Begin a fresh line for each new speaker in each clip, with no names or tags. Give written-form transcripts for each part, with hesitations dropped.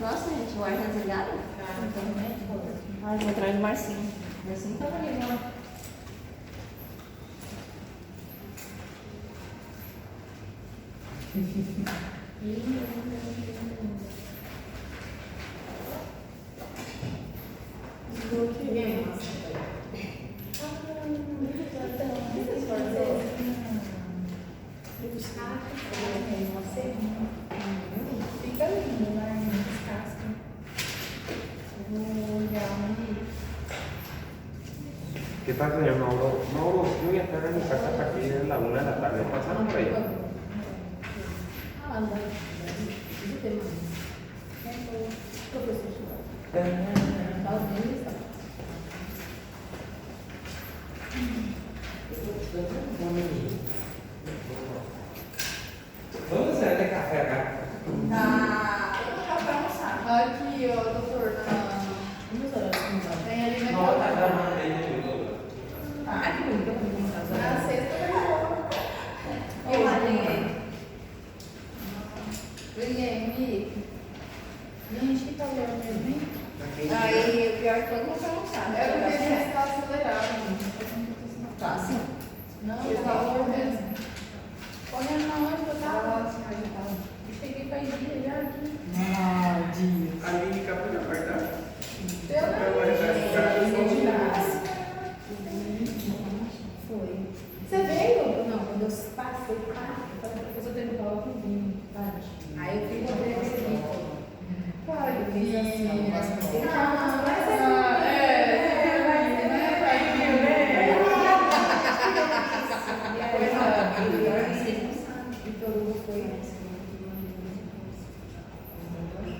Nossa, gente, o ar tá desligado? Ai, vou atrás do Marcinho. Marcinho tava ali, ó.
Fica lindo, né? Descasca. Vou olhar
¿Qué tal, señor Mauro? Mauro, yo voy a estar en mi casa a partir de la 1 de la tarde. ¿Pasaron por ahí?
Ah, não. Não tem mais. Professor
¿Dónde se vende café acá?
aqui, ó, doutor, tem ali na
No, está más de
na sexta
Eu alinhei.
ganhei. Gente, que tá olhando mesmo, hein?
Aí, o pior é que todo mundo vai almoçar.
É porque ele está acelerado, gente.
Tá, sim.
Não, eu tava olhando. Olhando na hora que eu tava. Eu cheguei pra ir já aqui.
A Línica pode apertar?
Deu Foi. Você veio? Não, quando eu passei o carro, eu falei, professor, eu tenho que falar com vinho. Aí eu fui poder receber. Claro, eu fiz assim,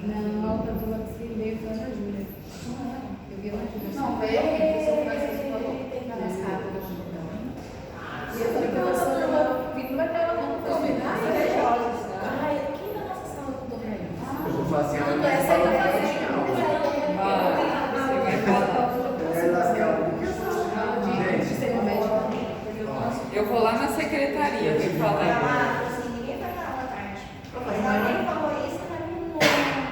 não, a turma que veio foi a Ana Júlia. Eu vi a Ana Júlia. Não, veio aqui, o professor falou nas cartas. E eu falei, professor, não vai ter ela não combinar? Ai, aqui na nossa sala do doutor Raí.
Eu vou fazer uma
Essa aí vai fazer.
Eu vou lá na secretaria que falar.
Ninguém vai dar aula à tarde. O professor nem falou isso,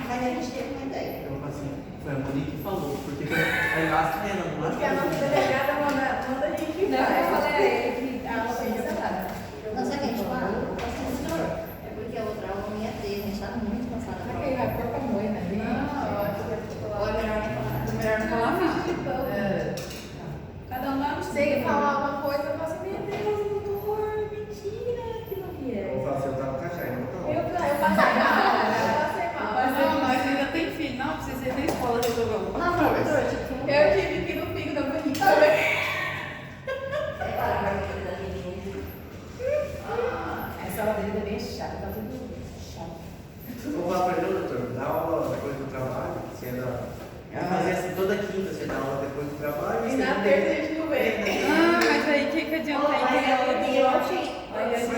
mas a gente teve uma ideia.
Eu falei assim, foi a Monique que falou, porque aí lá as meninas não
Porque a nossa delegada manda a gente ir. Eu falei a ele que a aula foi cancelada.
Não sei o que a gente fala. É porque a outra aula não ia ter, a gente tá muito cansada.
Aquele vai pôr pra moer, né?
Ou é melhor nem falar.
Melhor não falar mesmo. Cada um lá não sei falar uma coisa, eu falo assim, meu Deus, doutor, mentira que não vier.
Eu faço, eu tava com a Chay, não tava.
Eu passei mal.
Não, mas ainda tem filho. Não, precisa ir na escola resolver.
Não, professor, tipo,
Eu tive que ir no pico da bonita também. Essa aula dele também é chata, tá tudo chato.
Eu vou falar pra ele, doutor, dá aula depois do trabalho, você ainda. Eu fazia assim toda quinta, você dá aula depois do trabalho.
E na terça a gente não vê.
Ah, mas aí o que adianta ir ter aula do outro? Aí a gente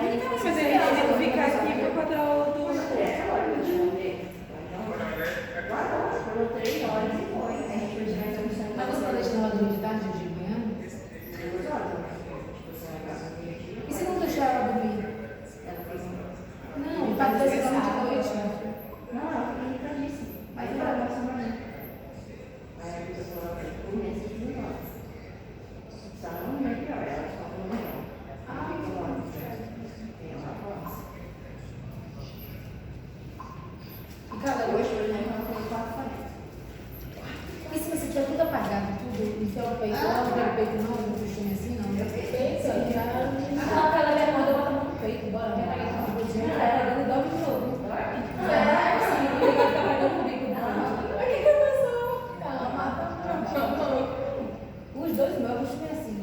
Então,
mas ele tem que ficar aqui pra dar aula do outro.
Mas você tá deixando ela dormir de tarde ou de manhã? E se não deixar ela dormir? Não, faz 2 horas de noite, né? Mas ela vai ser amanhã. E cada noite, por exemplo, ela falou 4h40. E se você tiver tudo apagado, tudo, enfiar o peito, não tem peito não, não costume assim, não. Peito, já. Ah, ela me mandou botar no peito, bora, vai pegar uma coisinha. Ela dorme de novo. Sim, ele vai ficar pagando o bico dela. Por que a pessoa? Ela mata. Os dois meus costumam assim.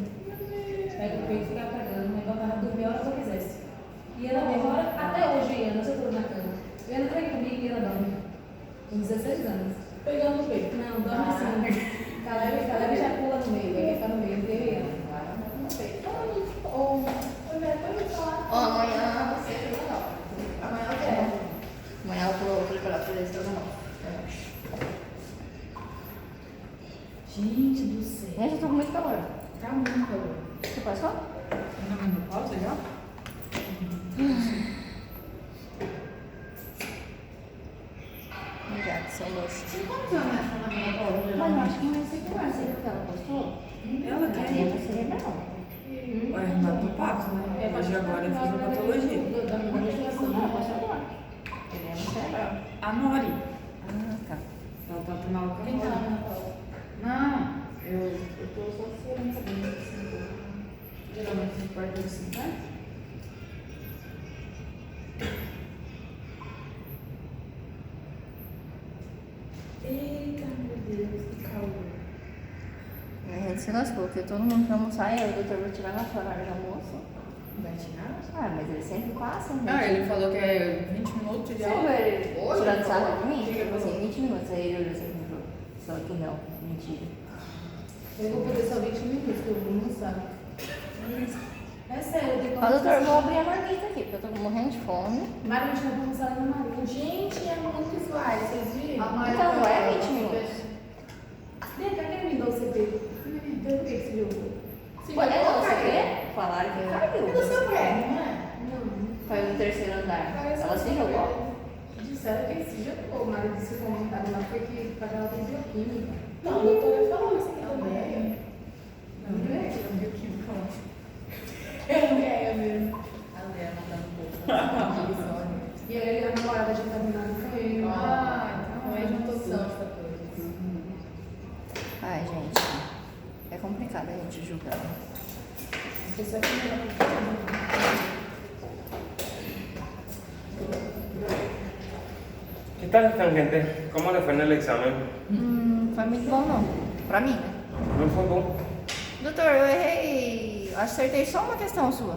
Pega o peito e fica pagando, mas ela dormir a hora que eu quisesse. E ela demora, até hoje, Ana, se eu tô na cama. E ela pega comigo e ela dorme. Com 16 anos. Pegando o peito. Não, dorme assim. Galera, Gente do céu.
Gente, eu tô com muito calor.
Tá muito calor.
Você passou?
Na menopausa já?
Obrigada, são doces.
Quantos anos ela tá na menopausa?
Mas eu acho que não é isso que eu sei que ela postou.
Ela
Ela
tem.
tem cerebral.
Ué, hematopato, né? Hoje agora eu fiz uma patologia.
Da menstruação.
Ela postou agora. Edema cerebral.
A Nori.
Ah, tá.
Ela tá tomando alcohol.
Quem tá na menopausa?
Não.
Eu tô só querendo saber. Geralmente se pode dos 50. Eita, meu Deus, que calor.
A gente se lascou, porque todo mundo vai almoçar e aí o doutor vai tirar na sua hora de almoço.
Vai tirar?
Ah, mas ele sempre passa, né?
Ah, ele falou que é 20 minutos de
Você
aula.
viu ele
Hoje
tirando
ele
sarro
falou?
de mim?
O que que ele
Tipo
falou?
assim, 20 minutos. Aí ele olhou assim e falou, só que não, mentira.
Eu vou poder só 20 minutos, que eu vou almoçar. É sério, eu tenho que
Ó, doutor, eu vou abrir a marmita aqui, porque eu tô morrendo de fome.
Mari, a gente vai almoçar lá na Maria. Gente, é muito suave, vocês viram?
Então, não é 20 minutos.
Vem cá, quem me deu o CP? Pelo que você viu?
Pô, é não, você vê? Falaram que caiu.
É do seu pé, não é? Não.
Caiu no terceiro andar.
Parece
Ela
que
se jogou?
Disseram que se jogou. O marido disse que o comentário lá foi que para ela tem bioquímica. Não, a doutora falou isso aqui também. Não é?
Eu vi o que ele falou.
É mesmo.
A Léa mandando um pouco.
E aí a namorada já tá vindo com ele.
Ah, então
aí
é
juntou
isso.
tudo essa coisa.
Ai, gente. É complicado a gente julgar.
Isso aqui não
¿Qué tal están, gente? ¿Cómo les fue en el examen?
Foi muito bom, não. Pra mim, né?
¿No fue bom?
Doutor, eu errei. Acertei só uma questão sua.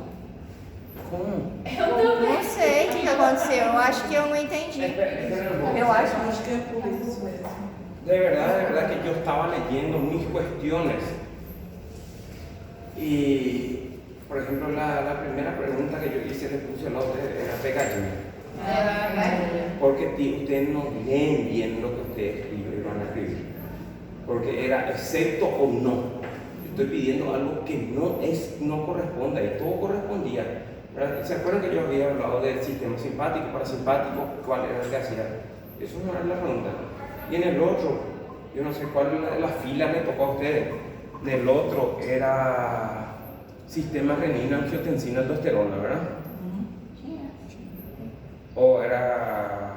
¿Cómo?
Não sei o que aconteceu. Eu acho que eu não entendi. Eu acho.
Acho que é por isso mesmo.
De verdad que yo estaba leyendo mis cuestiones. Y, por ejemplo, la primera pregunta que yo hice le puse el otro era pegadilla. Porque ustedes no leen bien lo que ustedes escriben y van a escribir. Porque era excepto o no. Estoy pidiendo algo que no corresponda y todo correspondía. ¿Verdad? ¿Se acuerdan que yo había hablado del sistema simpático, parasimpático? ¿Cuál era el que hacía? Eso no era la pregunta. Y en el otro, yo no sé cuál de las filas le tocó a ustedes. En el otro era sistema renina, angiotensina, aldosterona, ¿verdad? O era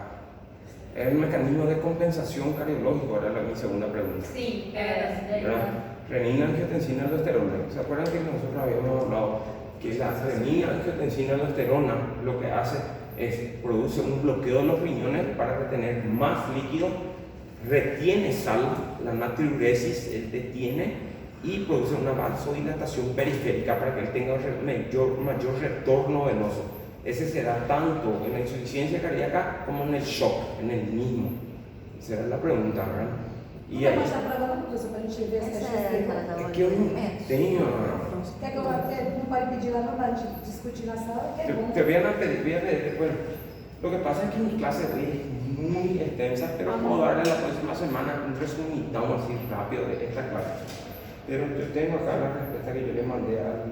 el mecanismo de compensación cardiológico, era mi segunda pregunta.
Sim,
¿Verdad? Renina, angiotensina, aldosterona. ¿Se acuerdan que nosotros habíamos hablado que la renina, angiotensina, aldosterona lo que hace es produce un bloqueo de los riñones para retener más líquido, retiene sal, la natriuresis, él detiene y produce una vasodilatación periférica para que él tenga mayor retorno venoso. Ese se da tanto en la insuficiencia cardíaca como en el shock, en el mismo. Esa era la pregunta, ¿verdad? Y
Vou
ahí,
mostrar pra ela uma coisa pra gente ver se
Essa
a
é
gente
aquela da
es
loja
que yo
de
no
alimentos.
tengo.
quer que eu não pode pedir lá, não, pra gente discutir na sala, que é bom.
Te voy a pedir, bueno, lo que pasa es que mi clase hoy es muy extensa, pero puedo darle la próxima semana un resumidón así rápido de esta clase. Pero yo tengo acá la respuesta que yo le mandé al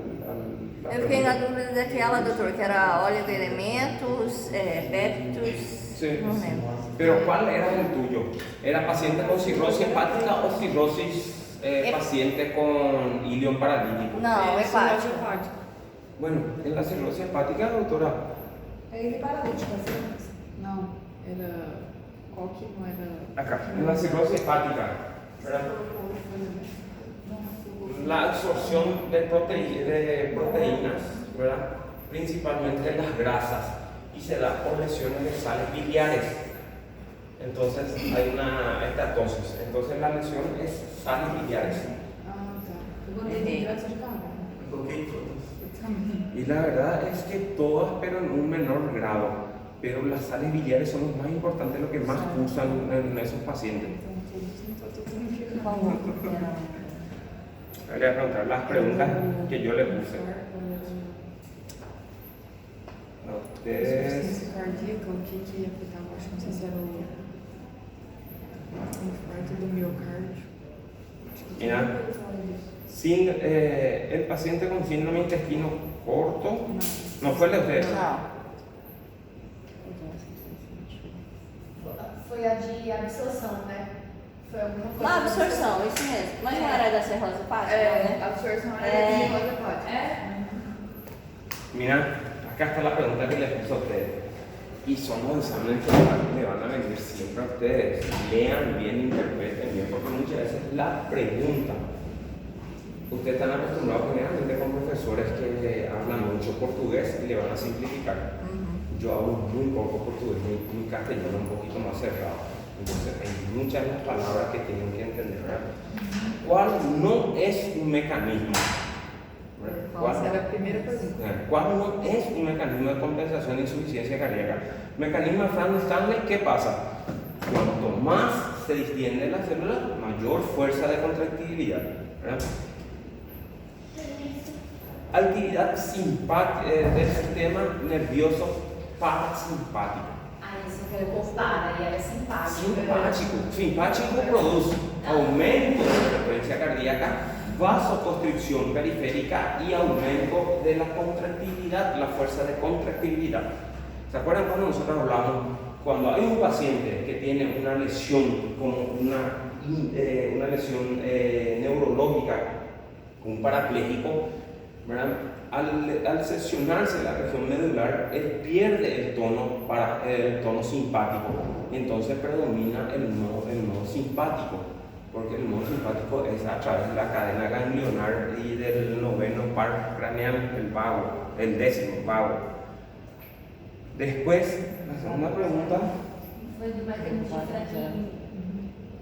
la
Eu fiquei na
pregunta.
dúvida daquela, doutor, que era óleo de elementos, péptidos.
Sí.
Não lembro.
Pero ¿cuál era el tuyo? ¿Era paciente con cirrosis hepática o cirrosis paciente con ilion paralítico?
Não, hepático.
Bueno, en la cirrosis hepática, doctora,
É ele paralítico, assim.
Não, era. Qual que não era?
acá, en la cirrosis hepática, ¿verdad? La absorción de proteínas, ¿verdad? Principalmente de las grasas, y se da por lesiones de sales biliares. Entonces hay una estatosis. Entonces la lesión es sales biliares.
Ah, tá.
Eu botei no hidrato de carbono.
Coloquei todas.
Eu também.
Y la verdad es que todas, pero en un menor grado. Pero las sales biliares son los más importantes, lo que más usan en esos pacientes.
Qual outro?
Le voy a preguntar las preguntas que yo le puse. A ustedes.
Insuficiência cardíaca, o que que ia afetar? Acho que não sei se era o infarto do miocárdio.
Mira, el paciente con síndrome de intestino corto, no fue el de ustedes.
Não.
Foi a de absorção, né? Foi alguma coisa.
Uma absorção, isso mesmo. Mas não era da cirrose hepática, né?
absorção
É.
Mira, acá está la pregunta que les puse a ustedes. Y son los exámenes que le van a venir siempre a ustedes. Lean bien, interpreten bien, porque muchas veces la pregunta. Ustedes están acostumbrados generalmente con profesores que hablan mucho portugués y le van a simplificar. Yo hablo muy poco portugués, mi castellano un poquito más cerrado. Entonces hay muchas de las palabras que tienen que entender, ¿verdad? ¿Cuál no es un mecanismo?
Essa era a primeira pergunta.
¿Cuál no es un mecanismo de compensación de insuficiencia cardíaca? Mecanismo de Franz-Stanley, ¿qué pasa? Cuanto más se distiende la célula, mayor fuerza de contractibilidad, ¿verdad? Actividad del sistema nervioso parasimpático.
Ah, isso que eu para, e era simpático.
Simpático. Simpático produce aumento de frecuencia cardíaca, vasoconstricción periférica y aumento de la contractibilidad, la fuerza de contractibilidad. ¿Se acuerdan cuando nosotros hablamos? Cuando hay un paciente que tiene una lesión, como una lesión neurológica, un parapléjico, ¿verdad? Al sesionarse la región medular, él pierde el tono simpático y entonces predomina el nodo simpático, porque el nodo simpático es a través de la cadena ganglionar y del noveno par craneal, el décimo vago. Después, la segunda pregunta.
Foi do mecanismo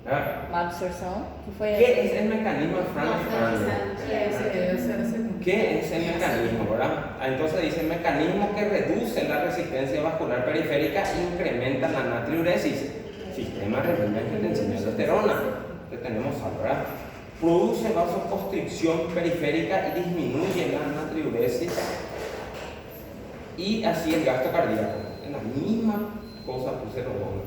Uma absorção, que foi
¿Qué es el mecanismo de Franz-Stanley?
Essa era a segunda.
¿Qué es el mecanismo, verdad? Entonces dice, mecanismo que reduce la resistencia vascular periférica e incrementa la natriuresis. Sistema renina angiotensina aldosterona, que tenemos ahora, ¿verdad? Produce vasoconstricción periférica y disminuye la natriuresis y así el gasto cardíaco. En la misma cosa puse los dos.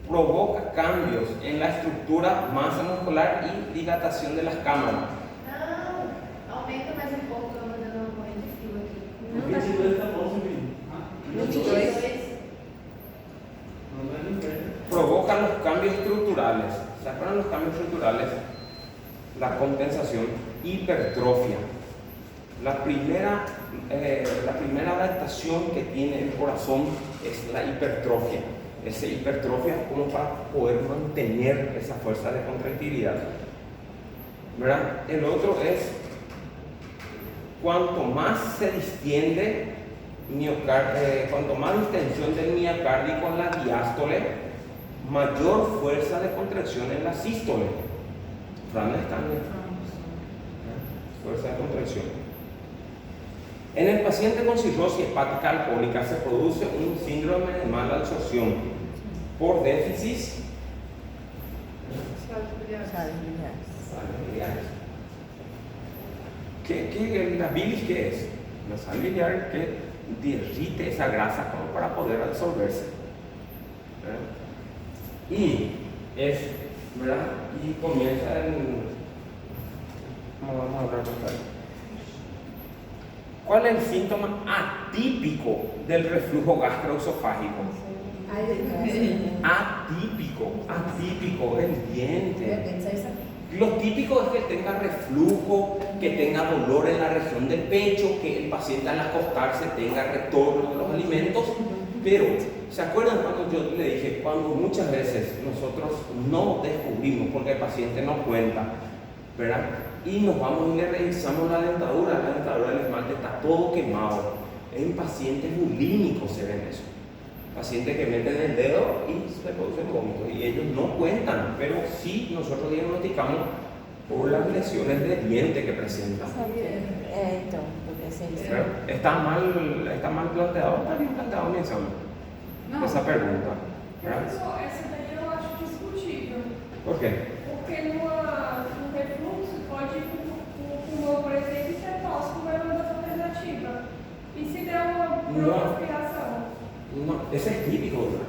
Provoca cambios en la estructura, masa muscular y dilatación de las cámaras.
Não, aumenta mais um pouco, eu vou dando uma morrer de frio aqui.
O 22 está bom, Silvio.
22.
Provoca los cambios estructurales. ¿Se acuerdan los cambios estructurales? La compensación, hipertrofia. La primera adaptación que tiene el corazón es la hipertrofia. Esa hipertrofia es como para poder mantener esa fuerza de contractibilidad, ¿verdad? El otro es cuanto más se distiende cuanto más distensión del miocardio con la diástole, mayor fuerza de contracción en la sístole. Franz-Stanley. Fuerza de contracción. En el paciente con cirrosis hepática alcohólica se produce un síndrome de mala absorción por déficit biliares. ¿La bilis qué es? La sal biliar que derrite esa grasa como para poder absorberse, ¿verdad? Y es, ¿verdad? Y comienza vamos a hablar más tarde. ¿Cuál es el síntoma atípico del reflujo gastroesofágico? Atípico, el diente. Lo típico es que tenga reflujo, que tenga dolor en la región del pecho, que el paciente al acostarse tenga retorno de los alimentos. Pero, ¿se acuerdan cuando yo le dije, cuando muchas veces nosotros no descubrimos porque el paciente no cuenta, ¿verdad? Y nos vamos y le revisamos la dentadura del esmalte está todo quemado. En pacientes bulímicos se ven eso. Pacientes que meten el dedo y se producen vómitos y ellos no cuentan, pero sí nosotros diagnosticamos por las lesiones de diente que presentan.
então, porque sempre.
Está mal planteado, está bien planteado mi examen. Esa pregunta, ¿verdad?
Essa daí eu acho discutível.
¿Por qué?
Porque num refluxo pode ir pro pulmão, por exemplo, e ser tóxico, uma imunização alternativa. E se der uma aspiração?
No, ese es típico, ¿verdad?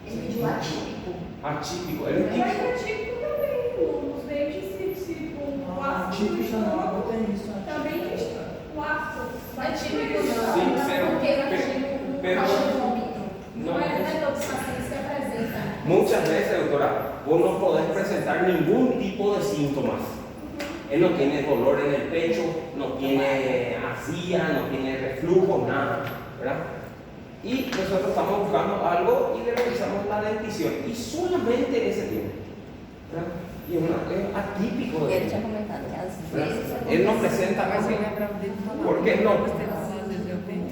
Ele pediu atípico.
Atípico, él es
Mas
típico.
é típico também, nos dentes, se
típico não.
Sim, cero.
Porque eu
Pero-
achei um vómito.
No.
Não é todos os pacientes que apresentam.
Muchas veces, doctora, vos no podés presentar ningún tipo de síntomas. Él no tiene dolor en el pecho, no tiene azía, no tiene reflujo, nada, ¿verdad? Y nosotros estamos buscando algo y le realizamos la dentición. Y solamente ese tiene, ¿verdad? Y es atípico de
Ele
él.
tinha comentado que às
¿verdad?
vezes.
Él no presenta
Mas
así.
eu lembrava dele falando.
Por que não?
Às vezes eu tenho.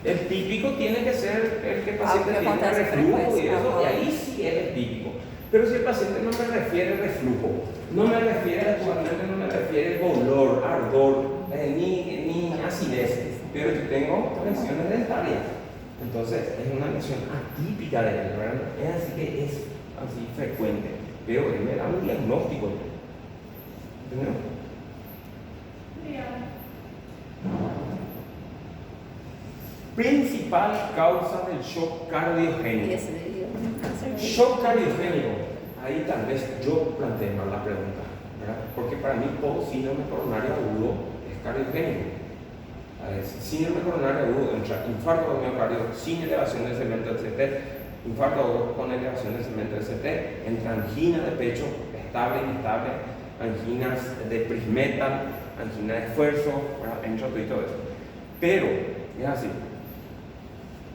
El típico tiene que ser el que el
Algo
paciente
que
tiene
acontece
reflujo y
frecuencia,
eso, y
ajá.
ahí sí él es típico. Pero si el paciente no me refiere reflujo, no me refiere actualmente, no me refiere dolor, ardor, ni acidez, pero yo tengo lesiones dentarias. Entonces es una lesión atípica de él, ¿verdad? Es así que es así frecuente, pero él me da un diagnóstico. ¿Entendeu?
Obrigada.
Principal causa del shock cardiogénico.
Esse daí eu não tenho certeza.
Shock cardiogénico, ahí tal vez yo planteé mal la pregunta, ¿verdad? Porque para mí todo síndrome coronario agudo es cardiogénico. Síndrome coronario agudo entra infarto de miocardio sin elevación del segmento del CT, infarto agudo con elevación del segmento del CT, entra angina de pecho estable, inestable, anginas de prismetal, angina de esfuerzo, ¿verdad? Entra todo eso. Pero, es así.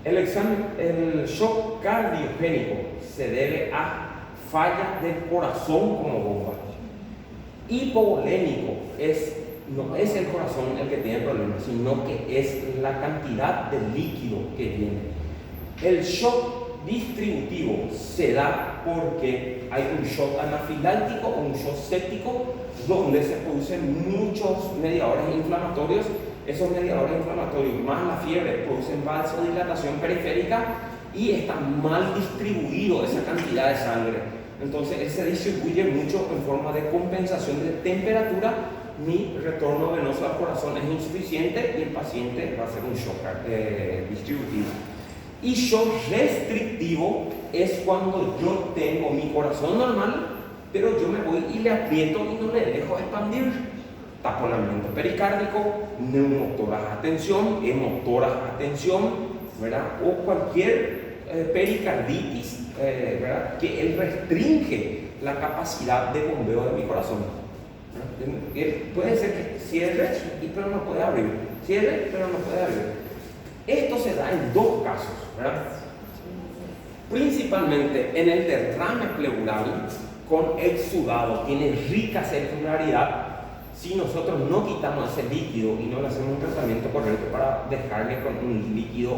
El shock cardiogénico se debe a falla del corazón como bomba. Hipovolémico no es el corazón el que tiene problemas, sino que es la cantidad de líquido que viene. El shock distributivo se da porque hay un shock anafiláctico o un shock séptico donde se producen muchos mediadores inflamatorios. Esos mediadores inflamatorios más la fiebre producen vasodilatación periférica y está mal distribuido esa cantidad de sangre. Entonces él se distribuye mucho en forma de compensación de temperatura. Mi retorno venoso al corazón es insuficiente y el paciente va a hacer un shock distributivo. Y shock restrictivo es cuando yo tengo mi corazón normal, pero yo me voy y le aprieto y no le dejo expandir. Taponamiento pericárdico, neumotoras a tensión, hemotoras a tensión, ¿verdad? O cualquier pericarditis, ¿verdad? Que él restringe la capacidad de bombeo de mi corazón. Puede ser que cierre, pero no puede abrir. Cierre, pero no puede abrir. Esto se da en dos casos, ¿verdad? Principalmente en el derrame pleural con exudado, tiene rica circularidad. Si nosotros no quitamos ese líquido y no le hacemos un tratamiento correcto para dejarle con un líquido,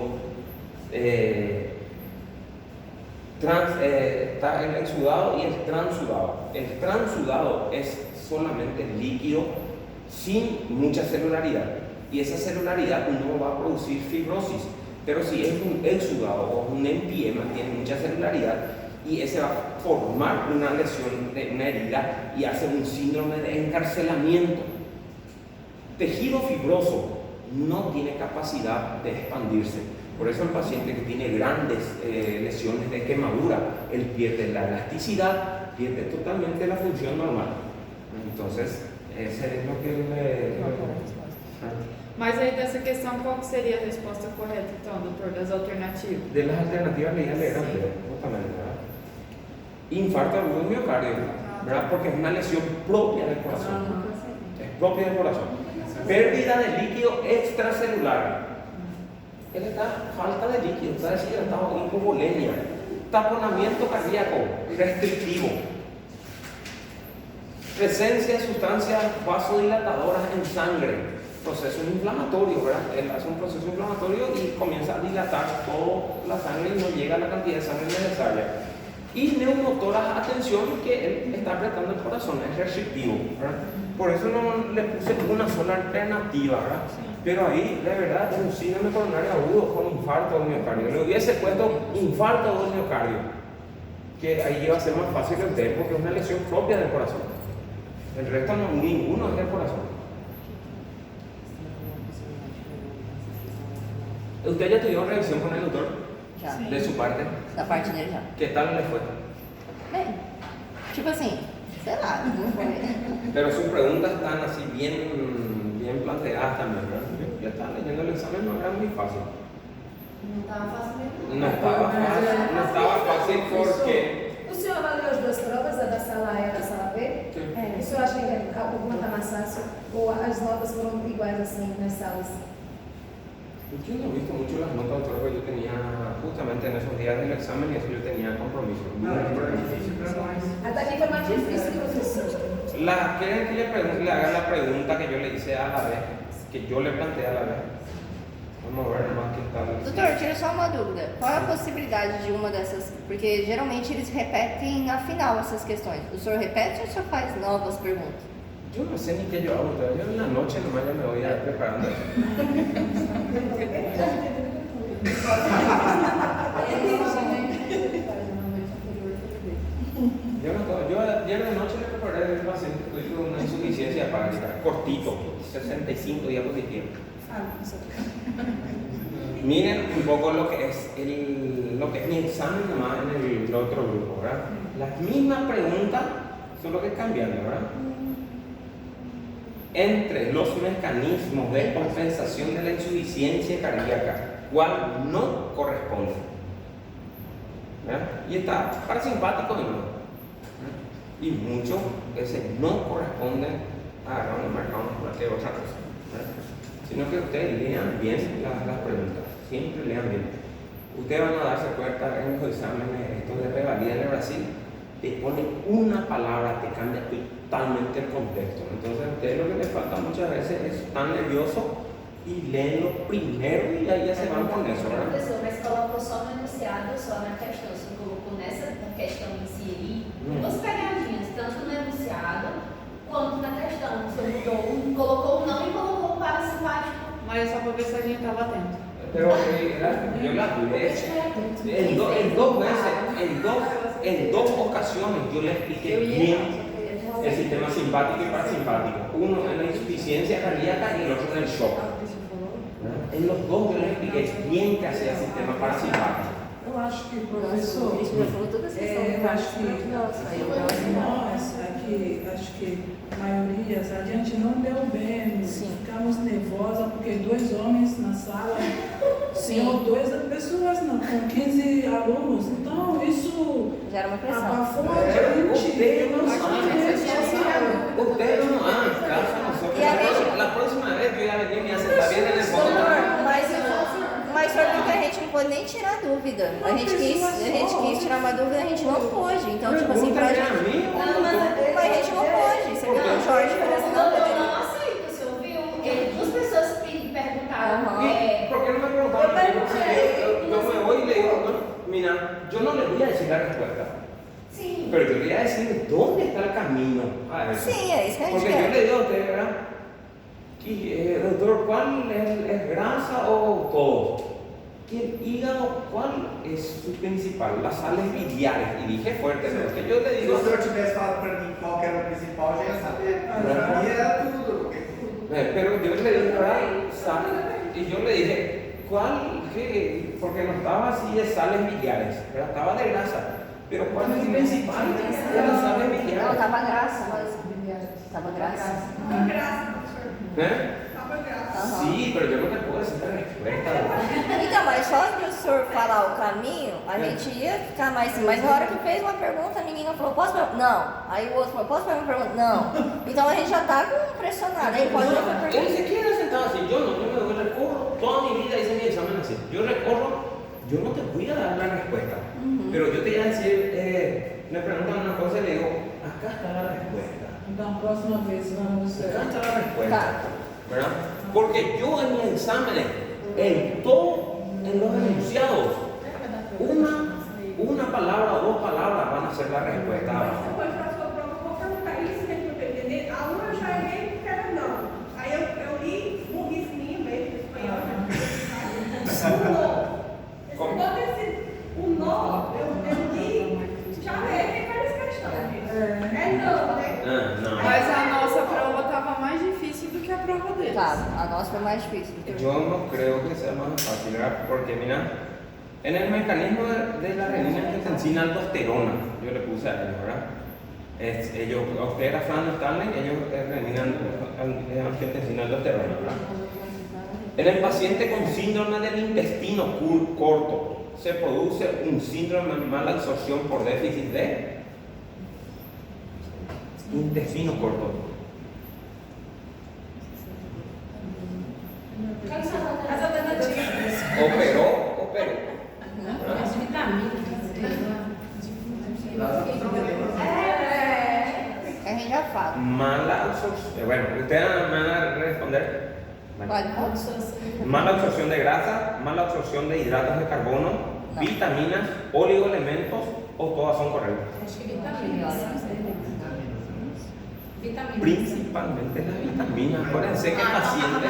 está el exudado y el transudado. El transudado es solamente líquido sin mucha celularidad y esa celularidad no va a producir fibrosis, pero si es un exudado o un empiema tiene mucha celularidad y ese va a formar una lesión de una herida y hace un síndrome de encarcelamiento. Tejido fibroso no tiene capacidad de expandirse, por eso el paciente que tiene grandes lesiones de quemadura, él pierde la elasticidad, pierde totalmente la función normal. Entonces, ese es lo que
Mas aí dessa questão, qual que seria a resposta correta, então, doutor, das alternativas?
de las alternativas le iba a leer justamente, ¿verdad? Infarto agudo del miocardio, ¿verdad? Porque es una lesión propia del corazón. Es propia del corazón. Pérdida de líquido extracelular. Él está falta de líquido, está deshidratado, hipovolemia. Taponamiento cardíaco restrictivo. Presencia de sustancias vasodilatadoras en sangre. Proceso inflamatorio, ¿verdad? Él hace un proceso inflamatorio y comienza a dilatar toda la sangre y no llega a la cantidad de sangre necesaria. Y neumotoras a tensión, que él está apretando el corazón, es restrictivo, ¿verdad? Por eso no le puse una sola alternativa, ¿verdad? Pero ahí, de verdad, es un síndrome coronario agudo con infarto del miocardio. Le hubiese puesto infarto del miocardio, que ahí iba a ser más fácil el test porque es una lesión propia del corazón. El resto no, ninguno es del corazón. ¿Usted ya tuvo revisión con el doctor?
Já.
De su parte.
Da parte dele já.
¿Qué tal le fue?
Bem, tipo assim, sei lá, não foi.
Pero sus preguntas están así bien bien planteadas también, ¿verdad? Yo estaba leyendo el examen, no era muy fácil.
Não estava fácil mesmo.
No estaba fácil porque...
O senhor avaliou as duas provas, a da sala A e a da sala B?
Sí.
O senhor acha que alguma está mais fácil ou as notas foram iguais assim nas salas?
Yo no he visto mucho las notas, porque yo tenía justamente en esos días del examen y eso yo tenía compromiso.
Até aqui foi mais difícil, professor.
¿Quieren que le haga la pregunta que yo le hice a la vez? Que yo le planteé a la vez. Vamos a ver más qué tal.
Doutor, tira só uma dúvida. Qual é a possibilidade de uma dessas? Porque geralmente eles repetem na final essas questões. O senhor repete ou o senhor faz novas perguntas?
Yo no sé ni qué yo hago, yo en la noche nomás ya me voy a preparando eso. Yo ayer de noche le preparé al paciente con una insuficiencia hepática, cortito, 65 diapositivas. Miren un poco lo que es mi examen nomás en el otro grupo, ¿verdad? Las mismas preguntas, solo que cambiando, ¿verdad? Entre los mecanismos de compensación de la insuficiencia cardíaca, ¿cuál no corresponde? ¿Verdad? Y está parasimpático de nuevo. Y muchos ese no corresponden a no marcamos cualquier otra cosa, ¿verdad? Sino que ustedes lean bien las preguntas, siempre lean bien. Ustedes van a darse cuenta en los exámenes estos de revalida en el Brasil, te ponen una palabra, te cambia totalmente el contexto. Entonces a ustedes lo que les falta muchas veces es estar nervioso y leen lo primero y ahí ya se van con eso, ¿verdad?
Professor, mas colocou só no enunciado, só na questão. Você colocou nessa questão em si aí, duas pegadinhas, tanto no enunciado quanto na questão. Você mudou, colocou o não e colocou o parasimpático.
Mas é só para ver se a gente estava atento.
Pero yo las leí en dos ocasiones yo le expliqué bien el sistema simpático y parasimpático. Uno en la insuficiencia cardíaca y el otro en el shock. En los dos yo les expliqué bien qué hacía el sistema parasimpático.
Eu acho que, professor,
já falou todas as questões.
eu acho que
Nossa, aí eu
nós aqui, acho que a maioria, a gente não deu bem,
Sim.
ficamos nervosas porque 2 homens na sala,
Sim.
ou 2 pessoas não, com 15 alunos, então isso
gera uma pressão.
abafou a gente. Eu não sei.
Ustedes no hagan caso a nosotros.
Y a ver-
La próxima vez yo ya venía y me sentar bien en el fondo.
Mas foi porque a gente não pôde nem tirar dúvida. A gente quis tirar uma dúvida, a gente não pôde. Então, tipo assim, pra
Pregúntenle a
gente.
mí o
Mas a gente não pôde. Você viu? O Jorge falou assim, não
Eu
poderia.
não aceito, o senhor viu? Duas pessoas perguntaram.
Ajá.
¿Por qué no me preguntaron? Yo me voy y le digo, bueno, mira, yo no le voy a decir la respuesta,
Sim.
pero yo le voy a decir dónde está el camino a eso.
Sim, é isso que a gente
Porque yo
quer.
le digo a usted, ¿verdad? Y, doctor, ¿cuál es grasa o todo? Y el hígado, ¿cuál es su principal? Las sales biliares. Y dije fuerte, ¿no? Que yo le
Se
digo...
o senhor tivesse falado pra mim qual que era o principal, eu já ia saber. Pra mim era tudo.
Pero yo le dije, ¿verdad? Y yo le dije, ¿cuál? ¿Qué? Porque no estaba así de sales biliares, ¿verdad? Estaba de grasa. Pero ¿cuál es el principal? Era las sales
Não,
biliares.
tava graça. Tava graça.
Tava graça, professor.
¿Eh?
Tava graça.
Aham.
Sí, pero yo no te puedo decir la respuesta.
Então, mas só de o senhor falar o caminho, a gente ia ficar mais assim. Mas na hora que fez uma pergunta, a menina falou, posso perguntar? Não. Aí o outro falou, posso fazer uma pergunta? Não. Então a gente já tá pressionado. Aí pode fazer
Él
pergunta.
se queda sentado así. Yo recorro toda mi vida, hice mi examen así. Yo no te voy a dar la respuesta. Pero yo te voy a decir, me preguntan una cosa y le digo, acá está la respuesta.
Então, próxima vez vamos.
Acá está la respuesta. ¿Verdad? Porque yo en mis exámenes, en los enunciados, una palabra o 2 palabras van a ser la respuesta.
Depois da sua prova, eu vou perguntar isso que eu entender. A aluna já errei porque era não. Aí eu li um risquinho mesmo, espanhol. O nó. O nó, eu li, já errei várias questões. É não, né?
No.
Mas a nossa prova estava mais difícil do que a prova deles.
Tá, a nossa foi mais difícil.
Yo no creo que sea más fácil, ¿verdad? Porque mira, en el mecanismo de la renina-angiotensina aldosterona, yo le puse a ellos, ¿verdad? Usted era Fran Stanley, ellos eliminan angiotensina aldosterona, ¿verdad? En el paciente con síndrome del intestino corto, se produce un síndrome de mala absorción por déficit de intestino corto. Operó.
As vitaminas.
A gente já fala.
Mala absorción. Bueno, ustedes me van a responder.
Pode.
Mala absorción de grasa, mala absorción de hidratos de carbono,
No.
vitaminas, oligoelementos o todas son correctas.
Acho que vitaminas. Vitaminas.
Principalmente las vitaminas. Acuérdense que el paciente.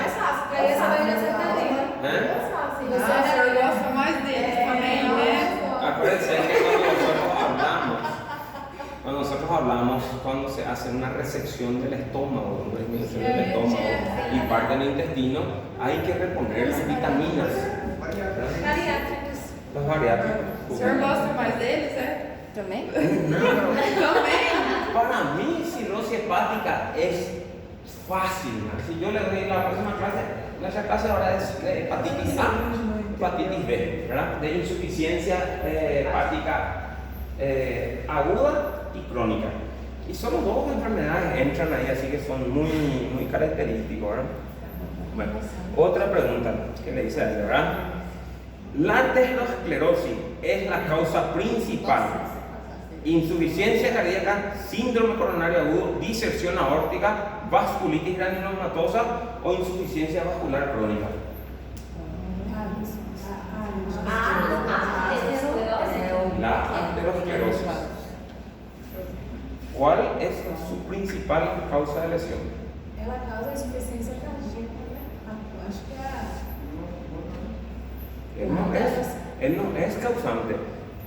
¿Eh?
Eu gosto mais deles também, né?
Acuérdense que cuando nosotros hablamos, cuando se hace una resección del estómago, una disminución del estómago y parte del intestino, hay que reponer las vitaminas.
Bariátricos.
Los bariátricos.
O senhor gosta mais deles, é?
Também?
Também.
Para mí, cirrosis hepática es fácil. Si yo le doy la próxima clase ahora es de hepatitis A, hepatitis B, ¿verdad? De insuficiencia hepática aguda y crónica. Y solo dos enfermedades entran ahí, así que son muy característicos, ¿verdad? Bueno, otra pregunta que le hice a él, ¿verdad? La aterosclerosis es la causa principal. Insuficiencia cardíaca, síndrome coronario agudo, diserción aórtica, vasculitis granulomatosa o insuficiencia vascular crónica. La aterosclerosis. ¿Cuál es su principal causa de lesión?
Ela causa insuficiência cardíaca, né? Acho que
Él no es causante.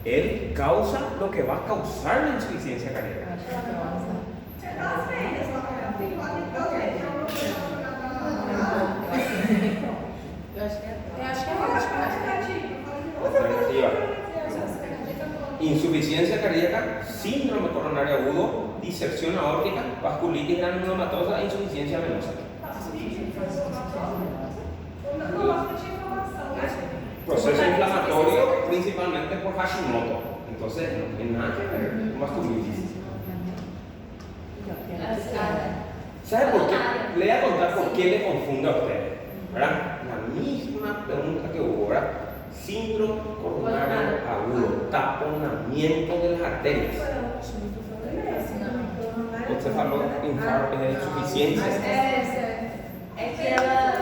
Él causa lo que va a causar la insuficiencia cardíaca.
As vendas,
Alternativa. Insuficiencia cardíaca, síndrome coronario agudo, diserción aórtica, vasculitis granulomatosa e insuficiencia venosa. Proceso inflamatorio principalmente por Hashimoto. Entonces, no tiene nada que ver con vasculitis. ¿Sabe por qué? Le voy a contar por qué le confunde a usted, ¿verdad? La misma pregunta que hubo, ¿verdad? Síndrome coronario agudo, taponamiento de las arterias. Usted falou insuficiencia.
É que ela.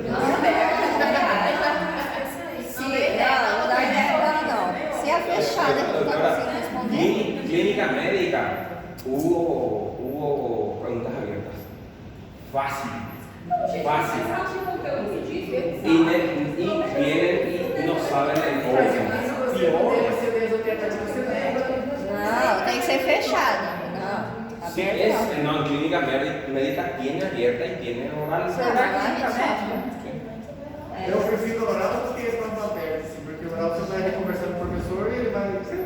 Não. Se é fechada, que não está conseguindo responder.
Clínica médica, hubo preguntas abiertas. Fácil. Y vienen y no saben el orden.
Não, tem que ser fechada. Não.
Si
Aberta
es
não.
en clínica médica, tiene abierta y tiene oral.
Eu prefiro oral do que planta aberta, assim, porque o oral você vai conversar com o professor e ele vai dizer.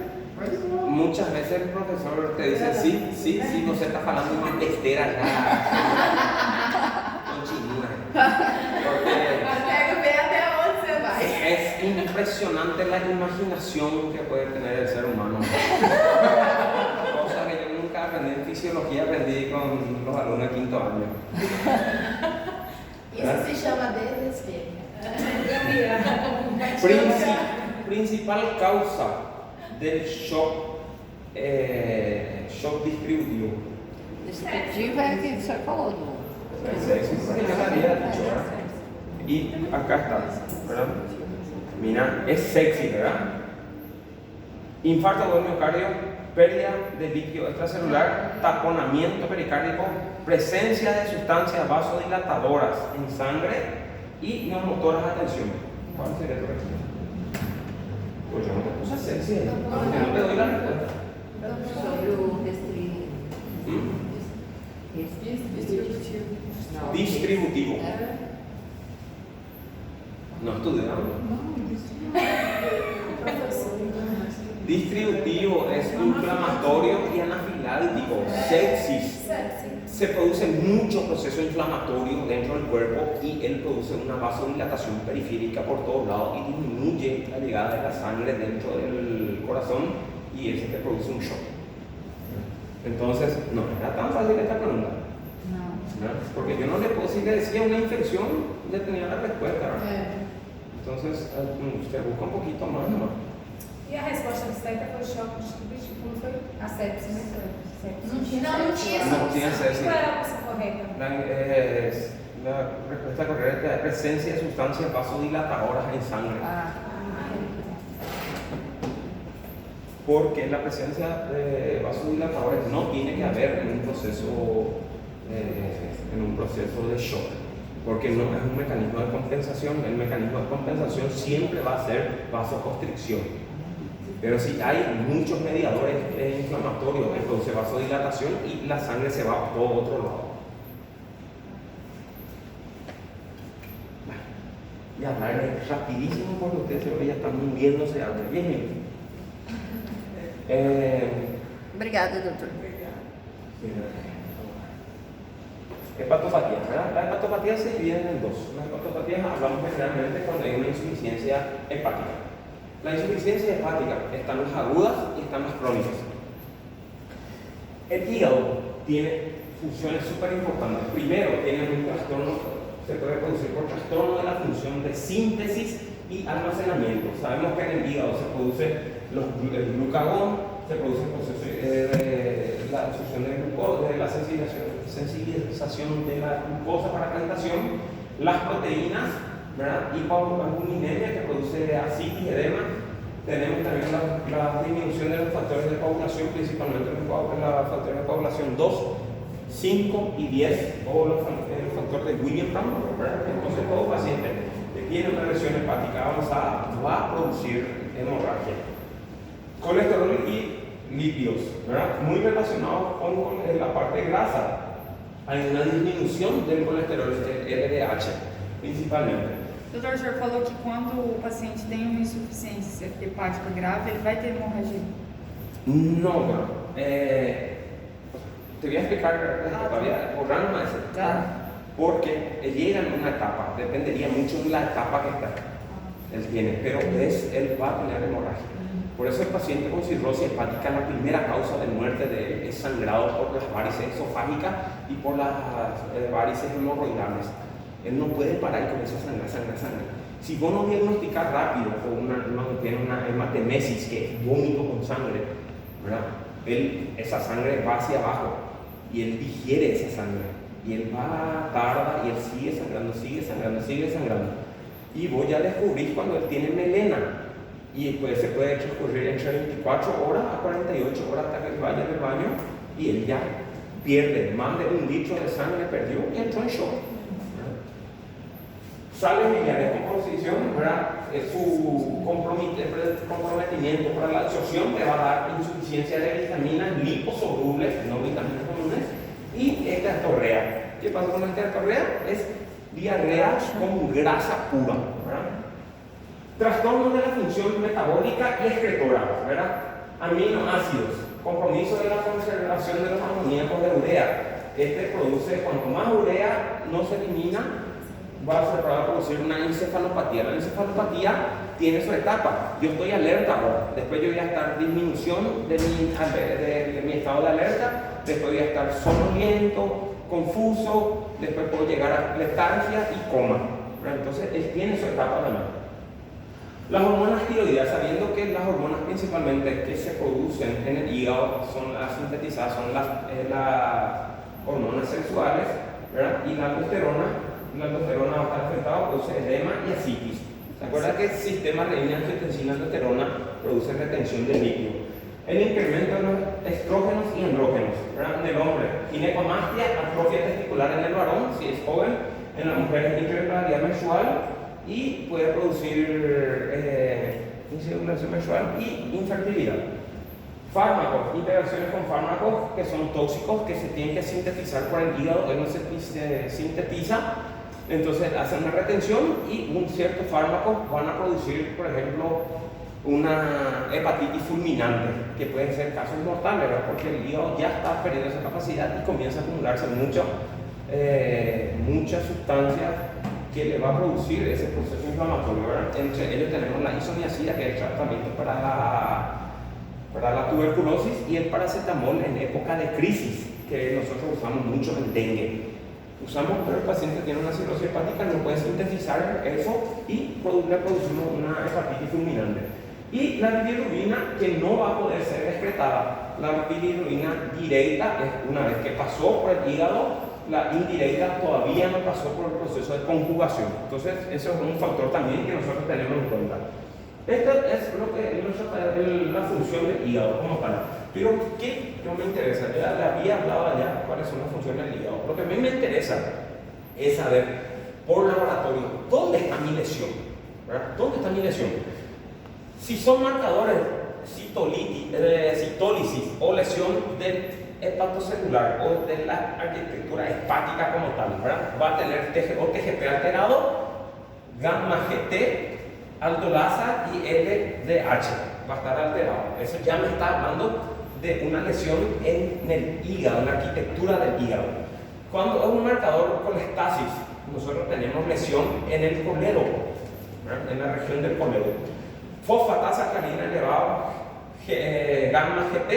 Muchas veces el profesor te dice, sí, você está falando una besteira acá.
Pega bem até onde você vai.
Es impresionante la imaginación que puede tener el ser humano. Cosa que yo nunca aprendí en fisiología, aprendí con los alumnos de quinto año.
isso se chama desespero.
Principal causa del shock distributivo.
Distributivo é o que o senhor falou do.
Y acá está, ¿verdad? Mira, es sexy, ¿verdad? Infarto del miocardio, pérdida de líquido extracelular, taponamiento pericárdico, presencia de sustancias vasodilatadoras en sangre y neumotoras a tensión. ¿Cuál sería tu respuesta? Pues yo no te puse sexy, porque no te doy la respuesta.
Sobre o
Distributivo. No estudiamos. anafilático, sepsis. Se produce mucho proceso inflamatorio dentro del cuerpo y él produce una vasodilatación periférica por todos lados y disminuye la llegada de la sangre dentro del corazón y eso te produce un shock. Entonces, no era tan fácil esta pregunta.
Não.
¿No? Porque yo no le puedo, si le decía una infección, ya tenía la respuesta. ¿No?
É.
Entonces, usted busca un poquito más, ¿no?
E a resposta certa foi o choque distributivo, como foi? A sepsis, né?
Não tinha sepsis.
No tiene sepsis.
Qual era a opção correta?
La respuesta correcta es presencia de sustancias vasodilatadoras en sangre. Porque la presencia de vasodilatadores no tiene que haber en un proceso de shock, porque no es un mecanismo de compensación. El mecanismo de compensación siempre va a ser vasoconstricción. Pero si hay muchos mediadores inflamatorios, entonces vasodilatación y la sangre se va a todo otro lado. Y hablar rapidísimo porque ustedes se ya están muriéndose de hambre. 10 minutos.
Obrigada, doutor.
Hepatopatía, ¿verdad? La hepatopatía se divide en dos. Las hepatopatías hablamos generalmente cuando hay una insuficiencia hepática. La insuficiencia hepática están las agudas y están las crónicas. El hígado tiene funciones súper importantes. Primero, tiene un trastorno, se puede producir por trastorno de la función de síntesis y almacenamiento. Sabemos que en el hígado se produce el glucagón, se produce el proceso de la absorción de glucosa, de la sensibilización de la glucosa para calentación, las proteínas, ¿verdad? Hipoalbuminemia que produce ascitis, edema. Tenemos también la disminución de los factores de coagulación, principalmente los factores de coagulación 2, 5 y 10, o el factor de Williams, ¿verdad? Entonces todo paciente que tiene una lesión hepática avanzada va a producir hemorragia. Colesterol y lípidos, ¿verdad? Muy relacionados con la parte de grasa. Hay una disminución del colesterol, el LDH, principalmente.
Doutor, o senhor falou que quando o paciente tem uma insuficiência hepática grave, ele vai ter hemorragia.
No, bueno, te voy a explicar todavía, borrando más. Porque llega en una etapa, dependería mucho de la etapa que está. Él tiene, pero él va a tener hemorragia. Por eso el paciente con cirrosis hepática, la primera causa de muerte de él es sangrado por las varices esofágicas y por las varices hemorroidales. Él no puede parar con esa sangre. Si vos no diagnosticas rápido o tiene una hematemesis, que es vómito con sangre, ¿verdad? Esa sangre va hacia abajo y él digiere esa sangre. Y él va, tarda y él sigue sangrando. Y vos ya descubrís cuando él tiene melena. Y pues se puede transcurrir entre 24 horas a 48 horas hasta que él vaya al baño y él ya pierde más de 1 litro de sangre, perdió y entró en shock. Sales biliares con posición, ¿verdad? Su comprometimiento para la absorción le va a dar insuficiencia de vitaminas liposolubles, no vitaminas comunes, y esteatorrea. ¿Qué pasa con la esteatorrea? Es diarrea con grasa pura, ¿verdad? Trastornos de la función metabólica y excretora, ¿verdad? Aminoácidos, compromiso de la conservación de los amoníacos de urea. Este produce, cuanto más urea no se elimina, va a producir una encefalopatía. La encefalopatía tiene su etapa. Yo estoy alerta ahora, después yo voy a estar en disminución de mi estado de alerta, después voy a estar somnoliento, confuso, después puedo llegar a letargia y coma. Entonces él tiene su etapa también. Las hormonas tiroideas, sabiendo que las hormonas principalmente que se producen en el hígado son las sintetizadas, son las hormonas sexuales, ¿verdad? Y la aldosterona va a estar afectada, produce edema y ascitis. ¿Se acuerdan que el sistema renina-angiotensina-aldosterona produce retención de líquido? El incremento de los estrógenos y andrógenos, ¿verdad? En el hombre, ginecomastia, atrofia testicular en el varón, si es joven, en la mujer es irregularidad menstrual y puede producir insegulación menstrual y infertilidad. Fármacos, interacciones con fármacos que son tóxicos, que se tienen que sintetizar por el hígado, él no se sintetiza, entonces hacen una retención y un cierto fármaco van a producir, por ejemplo, una hepatitis fulminante, que pueden ser casos mortales, ¿verdad? Porque el hígado ya está perdiendo esa capacidad y comienza a acumularse mucha sustancia que le va a producir ese proceso inflamatorio, ¿verdad? Entre ellos tenemos la isoniazida, que es el tratamiento para la tuberculosis, y el paracetamol en época de crisis, que nosotros usamos mucho en dengue. Pero el paciente tiene una cirrosis hepática, no puede sintetizar eso y le producimos una hepatitis fulminante. Y la bilirrubina, que no va a poder ser excretada. La bilirrubina directa es una vez que pasó por el hígado, la indirecta todavía no pasó por el proceso de conjugación. Entonces, eso es un factor también que nosotros tenemos en cuenta. Esta es la función del hígado como tal. Pero, ¿qué no me interesa? Ya le había hablado ya cuáles son las funciones del hígado. Lo que a mí me interesa es saber por laboratorio dónde está mi lesión. ¿Verdad? ¿Dónde está mi lesión? Si son marcadores citólisis o lesión del hepatocelular o de la arquitectura hepática como tal, ¿verdad? Va a tener TGP alterado, gamma GT, aldolasa y LDH. Va a estar alterado. Eso ya me está hablando de una lesión en el hígado, en la arquitectura del hígado. Cuando es un marcador colestasis, nosotros tenemos lesión en el colédoco, ¿verdad? En la región del colédoco. Fosfatasa sacarina elevado, gamma GT,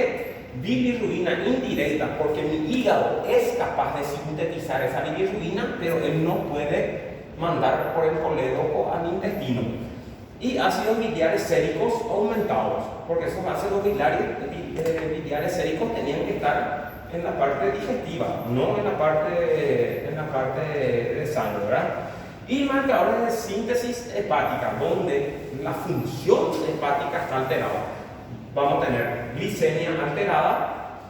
bilirrubina indirecta, porque mi hígado es capaz de sintetizar esa bilirrubina, pero él no puede mandar por el colédoco al intestino. Y ácidos biliares séricos aumentados, porque esos ácidos biliares séricos tenían que estar en la parte digestiva, no en la parte de sangre, ¿verdad? Y marcadores de síntesis hepática, donde la función hepática está alterada. Vamos a tener glicemia alterada,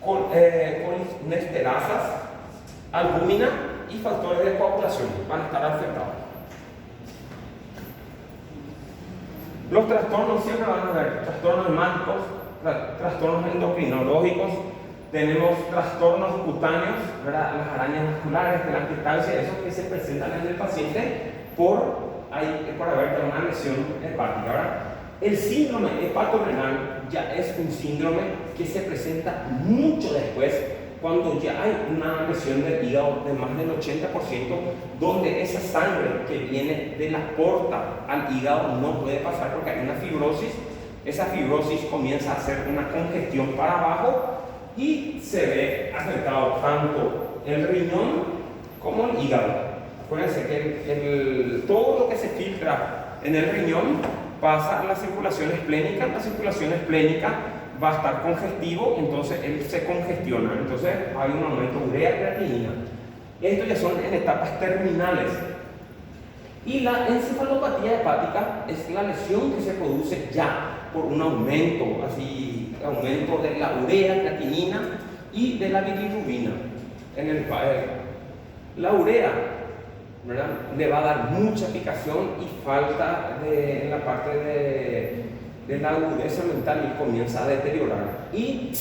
colinesterasas, albúmina y factores de coagulación van a estar afectados. Los trastornos siempre van a haber trastornos hemáticos, trastornos endocrinológicos, tenemos trastornos cutáneos, ¿verdad? Las arañas vasculares, telangiectasia, esos que se presentan en el paciente por haber una lesión hepática, ¿verdad? El síndrome hepatorenal ya es un síndrome que se presenta mucho después, cuando ya hay una lesión del hígado de más del 80%, donde esa sangre que viene de la porta al hígado no puede pasar porque hay una fibrosis. Esa fibrosis comienza a hacer una congestión para abajo y se ve afectado tanto el riñón como el hígado. Acuérdense que todo lo que se filtra en el riñón pasa a la circulación esplénica. La circulación esplénica va a estar congestivo, entonces él se congestiona, entonces hay un aumento de urea y creatinina. Estos ya son en etapas terminales. Y la encefalopatía hepática es la lesión que se produce ya por un aumento de la urea, creatinina y de la bilirrubina. La urea, ¿verdad?, le va a dar mucha picación y falta en la parte de la agudeza mental y comienza a deteriorar. Y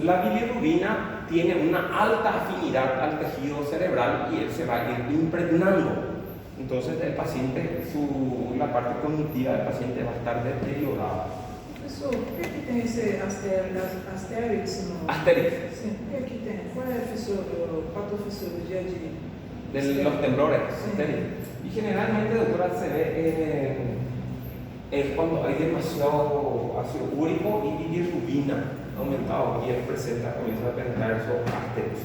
la bilirrubina tiene una alta afinidad al tejido cerebral y él se va a ir impregnando. Entonces el paciente, la parte cognitiva del paciente va a estar deteriorada.
Professor, por que tem esse Asterix no?
Asterix.
Sim, por que tem? Qual é a patofisiologia
de los temblores.
Sí.
Y generalmente, doctora, se ve es cuando hay demasiado ácido úrico y bilirrubina aumentado y él comienza a presentar esos Asterix,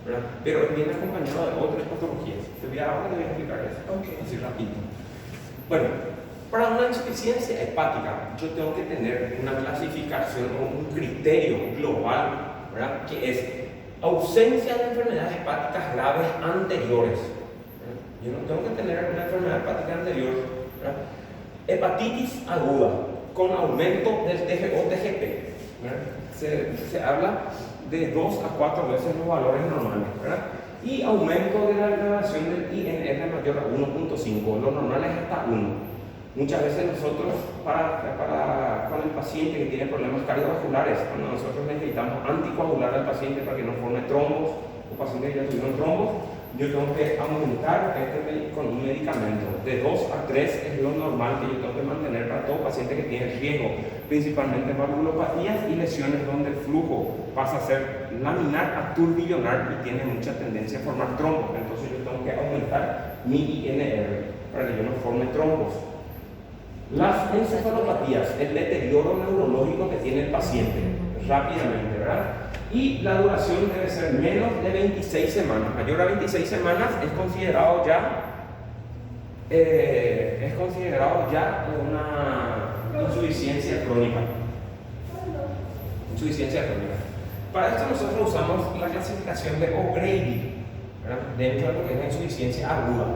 ¿verdad? Pero viene acompañado de otras patologías. Ahora te voy a explicar eso, así rapidito. Bueno, para una insuficiencia hepática, yo tengo que tener una clasificación o un criterio global, ¿verdad?, que es ausencia de enfermedades hepáticas graves anteriores. ¿Verdad? Yo no tengo que tener una enfermedad hepática anterior, ¿verdad? Hepatitis aguda con aumento del TGO-TGP. Se habla de 2 a 4 veces los valores normales, ¿verdad? Y aumento de la elevación del INR mayor a 1.5, lo normal es hasta 1. Muchas veces nosotros, con el paciente que tiene problemas cardiovasculares, cuando nosotros necesitamos anticoagular al paciente para que no forme trombos, o pacientes que ya tuvieron trombos, yo tengo que aumentar con un medicamento. De 2 a 3 es lo normal que yo tengo que mantener para todo paciente que tiene riesgo, principalmente valvulopatías y lesiones donde el flujo pasa a ser laminar a turbullonar y tiene mucha tendencia a formar trombos. Entonces yo tengo que aumentar mi INR para que yo no forme trombos. Las encefalopatías, el deterioro neurológico que tiene el paciente rápidamente, ¿verdad? Y la duración debe ser menos de 26 semanas. Mayor a 26 semanas es considerado ya una insuficiencia crónica. Insuficiencia crónica. Para esto nosotros usamos la clasificación de O'Grady, ¿verdad? Dentro de lo que es la insuficiencia aguda.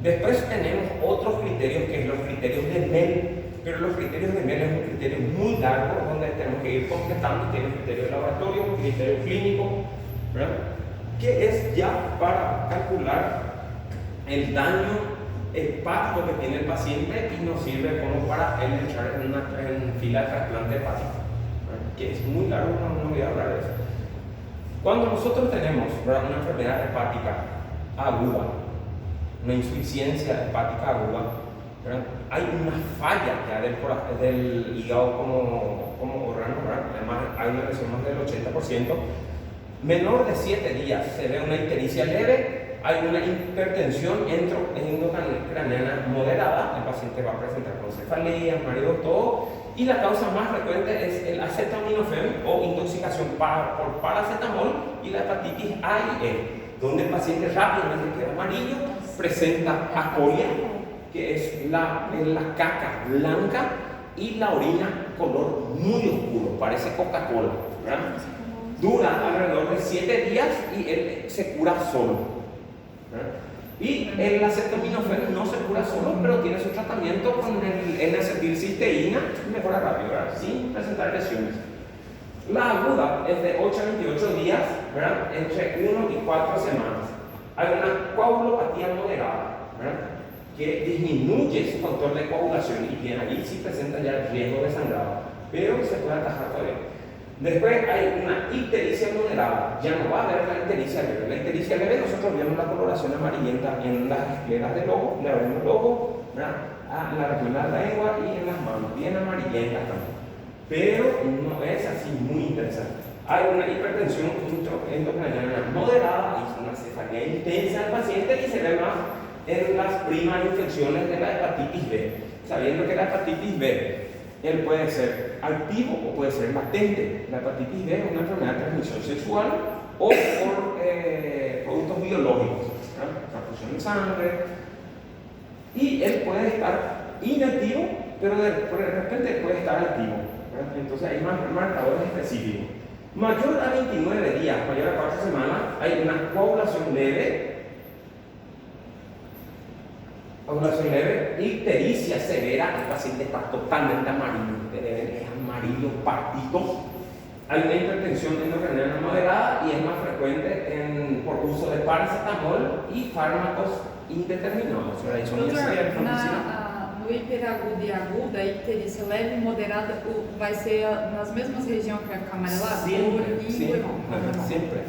Después tenemos otros criterios, que es los criterios de Mell, pero los criterios de Mell es un criterio muy largo donde tenemos que ir completando. Tiene un criterio de laboratorio, un criterio clínico, ¿verdad? Que es ya para calcular el daño hepático que tiene el paciente y nos sirve como para él entrar en fila de trasplante hepático, ¿verdad? Que es muy largo, no voy a hablar de eso. Cuando nosotros tenemos, ¿verdad?, una enfermedad hepática aguda, una insuficiencia hepática aguda, ¿verdad?, hay una falla ya del hígado como órgano, ¿verdad? Además hay una lesión más del 80%. Menor de 7 días se ve una ictericia leve, hay una hipertensión endocraniana moderada, el paciente va a presentar con cefaleas, mareos, todo, y la causa más frecuente es el acetaminofén o intoxicación por paracetamol y la hepatitis A y E, donde el paciente rápidamente queda amarillo, presenta acolia, que es la caca blanca, y la orina color muy oscuro, parece Coca-Cola, ¿verdad? Dura alrededor de 7 días y él se cura solo, ¿verdad? Y el acetaminofén no se cura solo, pero tiene su tratamiento con el N-acetilcisteína y mejora rápido, ¿verdad?, sin presentar lesiones. La aguda es de 8 a 28 días, ¿verdad?, entre 1 y 4 semanas. Hay una coagulopatía moderada, ¿verdad?, que disminuye su control de coagulación y bien allí sí presenta ya riesgo de sangrado, pero se puede atajar todavía. Después hay una ictericia moderada, ya no va a haber la ictericia leve. La ictericia leve nosotros vemos la coloración amarillenta en las escleras del ojo, le vemos el ojo, ¿verdad?, en la región de la lengua y en las manos, bien amarillentas también, pero no es así muy interesante. Hay una hipertensión endocraniana moderada y una cefalea intensa del paciente y se ve más en las primas infecciones de la hepatitis B, sabiendo que la hepatitis B él puede ser activo o puede ser latente. La hepatitis B es una enfermedad de transmisión sexual o por productos biológicos, transfusión de sangre, y él puede estar inactivo, pero de repente puede estar activo, ¿verdad? Entonces hay marcadores específicos. Mayor a 29 días, mayor a 4 semanas, hay una coagulación leve, ictericia severa, el paciente está totalmente amarillo, es amarillo partido. Hay una hipertensión endocraniana moderada y es más frecuente por uso de paracetamol y fármacos indeterminados.
No hiperaguda e aguda, a icterícia leve e moderada vai ser nas mesmas regiões que a amarelada?
Siempre.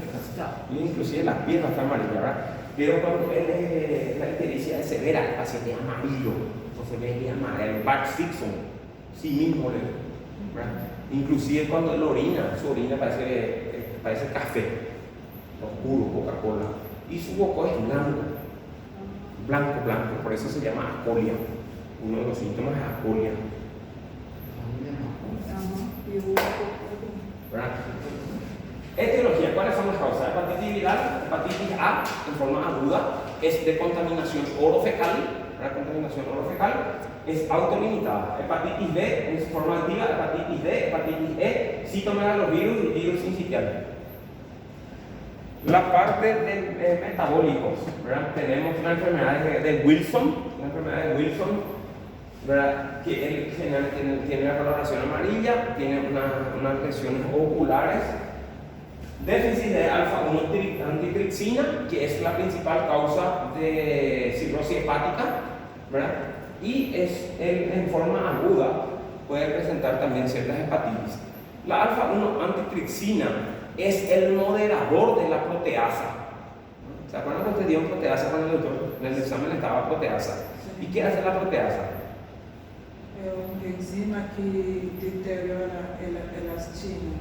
Inclusive las piernas están amarillas, ¿verdad? Pero cuando la ictericia es severa, el paciente es amarillo, entonces ve el Bart Simpson, sí mismo, ¿verdad? Inclusive cuando él orina, su orina parece café, oscuro, Coca-Cola, y su boca es blanco, por eso se llama acolia. Uno de los síntomas es acolia, ¿verdad? Etiología, ¿cuáles son las causas? Hepatitis viral, hepatitis A en forma aguda, es de contaminación orofecal, ¿verdad? Contaminación orofecal, es autolimitada. Hepatitis B en forma activa, hepatitis D, hepatitis E, citomegalovirus y virus sincitial. La parte de metabólicos, ¿verdad? Tenemos una enfermedad de Wilson, ¿verdad?, que él tiene la coloración amarilla, tiene unas lesiones oculares. Déficit de alfa-1 antitripsina, que es la principal causa de cirrosis hepática, ¿verdad? Y en forma aguda puede presentar también ciertas hepatitis. La alfa-1 antitripsina es el moderador de la proteasa. ¿Se acuerdan que usted dio proteasa con el doctor? En el examen estaba proteasa. ¿Y qué hace la proteasa?
É enzima que deteriora a elastina.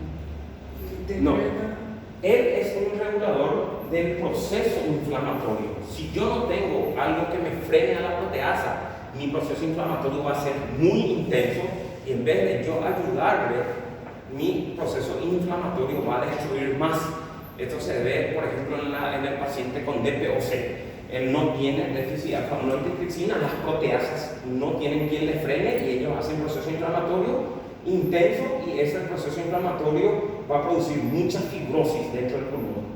Que
No.
degrada.
Él es un regulador del proceso inflamatorio. Si yo no tengo algo que me frene a la proteasa, mi proceso inflamatorio va a ser muy intenso y en vez de yo ayudarle, mi proceso inflamatorio va a destruir más. Esto se ve, por ejemplo, en el paciente con DPOC. Él no tiene déficit de alfa-1-antitripsina, las proteasas no tienen quien le frene y ellos hacen proceso inflamatorio intenso y ese proceso inflamatorio va a producir mucha fibrosis dentro del pulmón.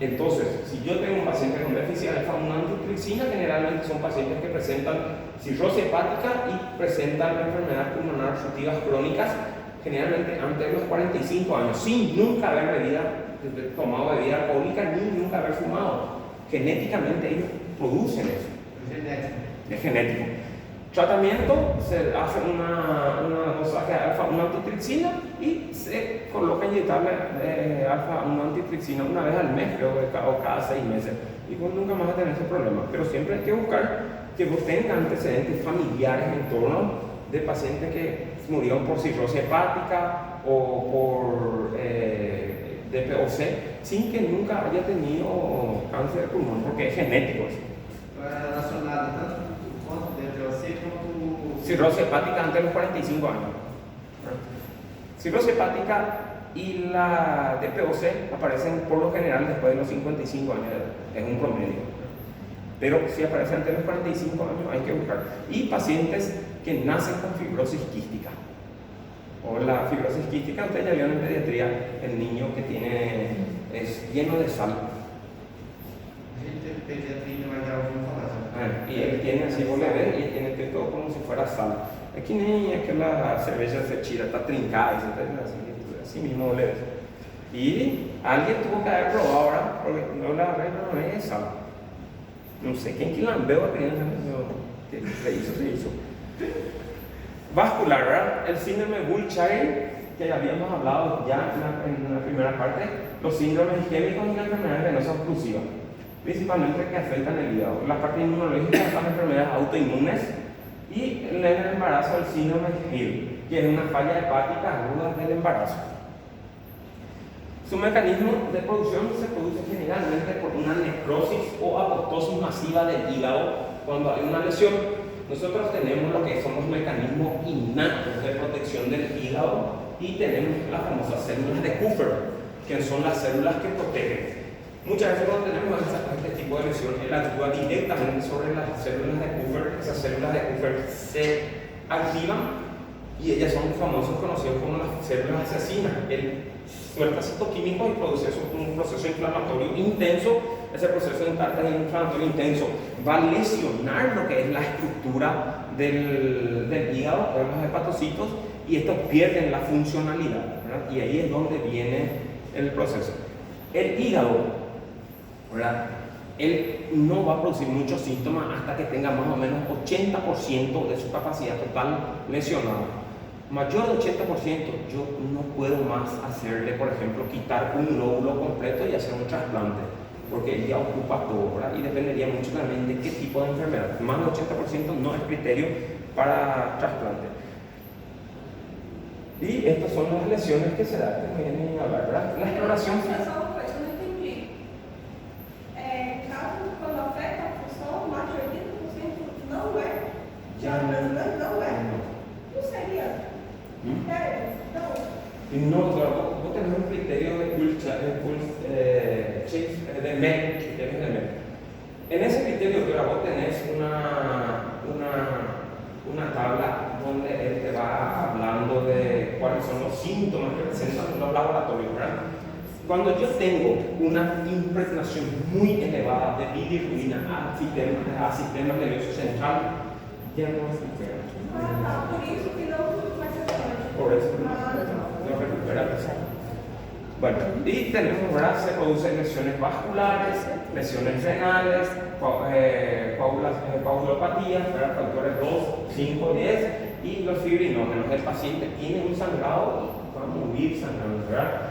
Entonces, si yo tengo un paciente con déficit de alfa-1-antitripsina, generalmente son pacientes que presentan cirrosis hepática y presentan enfermedades pulmonares obstructivas crónicas, generalmente antes de los 45 años, sin nunca haber tomado bebida alcohólica ni nunca haber fumado. Genéticamente ellos producen eso. Es genético. Tratamiento, se hace una dosaje de alfa-1-antitripsina y se coloca inyectable alfa-1-antitripsina una vez al mes, creo, o cada 6 meses. Y pues nunca más va a tener ese problema. Pero siempre hay que buscar que vos tengas antecedentes familiares en torno de pacientes que murieron por cirrosis hepática o por DPOC sin que nunca haya tenido cáncer de pulmón, porque es genético eso.
Relacionado tanto quanto DPOC quanto
Cirrosis hepática antes de los 45 años. Cirrosis hepática y la DPOC aparecen por lo general después de los 55 años de edad, es un promedio. Pero si aparece antes de los 45 años hay que buscar. Y pacientes que nacen con fibrosis quística. O la fibrosis quística, ustedes ya vieron en pediatría, el niño que es lleno de sal. Y él tiene así, vos le ves, y él tiene que todo como si fuera sal. Aquí ni es que la cerveza se chira, está trincada y así mismo le ves. Y alguien tuvo que haber probado ahora, porque no la regla no es sal. No sé quién veo a que se hizo. Vascular, ¿verdad? El síndrome de Bull-Child, que habíamos hablado ya en la primera parte, los síndromes isquémicos y las enfermedades venosas oclusivas, principalmente que afectan el hígado. La parte inmunológica, las enfermedades autoinmunes y en el embarazo el síndrome de Hill, que es una falla hepática aguda del embarazo. Su mecanismo de producción se produce generalmente por una necrosis o apoptosis masiva del hígado cuando hay una lesión. Nosotros tenemos lo que son los mecanismos innatos de protección del hígado y tenemos las famosas células de Kupffer, que son las células que protegen. Muchas veces cuando tenemos este tipo de lesión, él actúa directamente sobre las células de Kupffer. Esas células de Kupffer se activan y ellas son famosos conocidos como las células asesinas. Él suelta citoquímicos y produce un proceso inflamatorio intenso. Ese proceso inflamatorio intenso va a lesionar lo que es la estructura del hígado, de los hepatocitos, y estos pierden la funcionalidad, ¿verdad? Y ahí es donde viene el proceso. El hígado, ¿verdad? Él no va a producir muchos síntomas hasta que tenga más o menos 80% de su capacidad total lesionada. Mayor de 80%, yo no puedo más hacerle, por ejemplo, quitar un lóbulo completo y hacer un trasplante, porque él ya ocupa todo, ¿verdad? Y dependería mucho también de qué tipo de enfermedad. Más del 80% no es criterio para trasplante. Y estas son las lesiones que se dan, que vienen a hablar, ¿verdad? La exploración.
Só uma coisa, eu não entendi. Caso quando afeta a função, mais de 80% não é.
Já
não é. Não seria.
No, vos tenés un criterio de MEC. En ese criterio, vos tenés una tabla donde él te va hablando de cuáles son los síntomas que presentan los laboratorios, ¿verdad? Cuando yo tengo una impregnación muy elevada de bilirrubina a sistema nervioso central, ya no se recupera.
Por isso que não vai ser grande.
Por eso no recupera el peso. Bueno, y tenemos, ¿verdad? Se producen lesiones vasculares, lesiones renales, coagulopatías, ¿verdad? Factores 2, 5, 10 y los fibrinógenos. El paciente tiene un sangrado y va a morir sangrando, ¿verdad?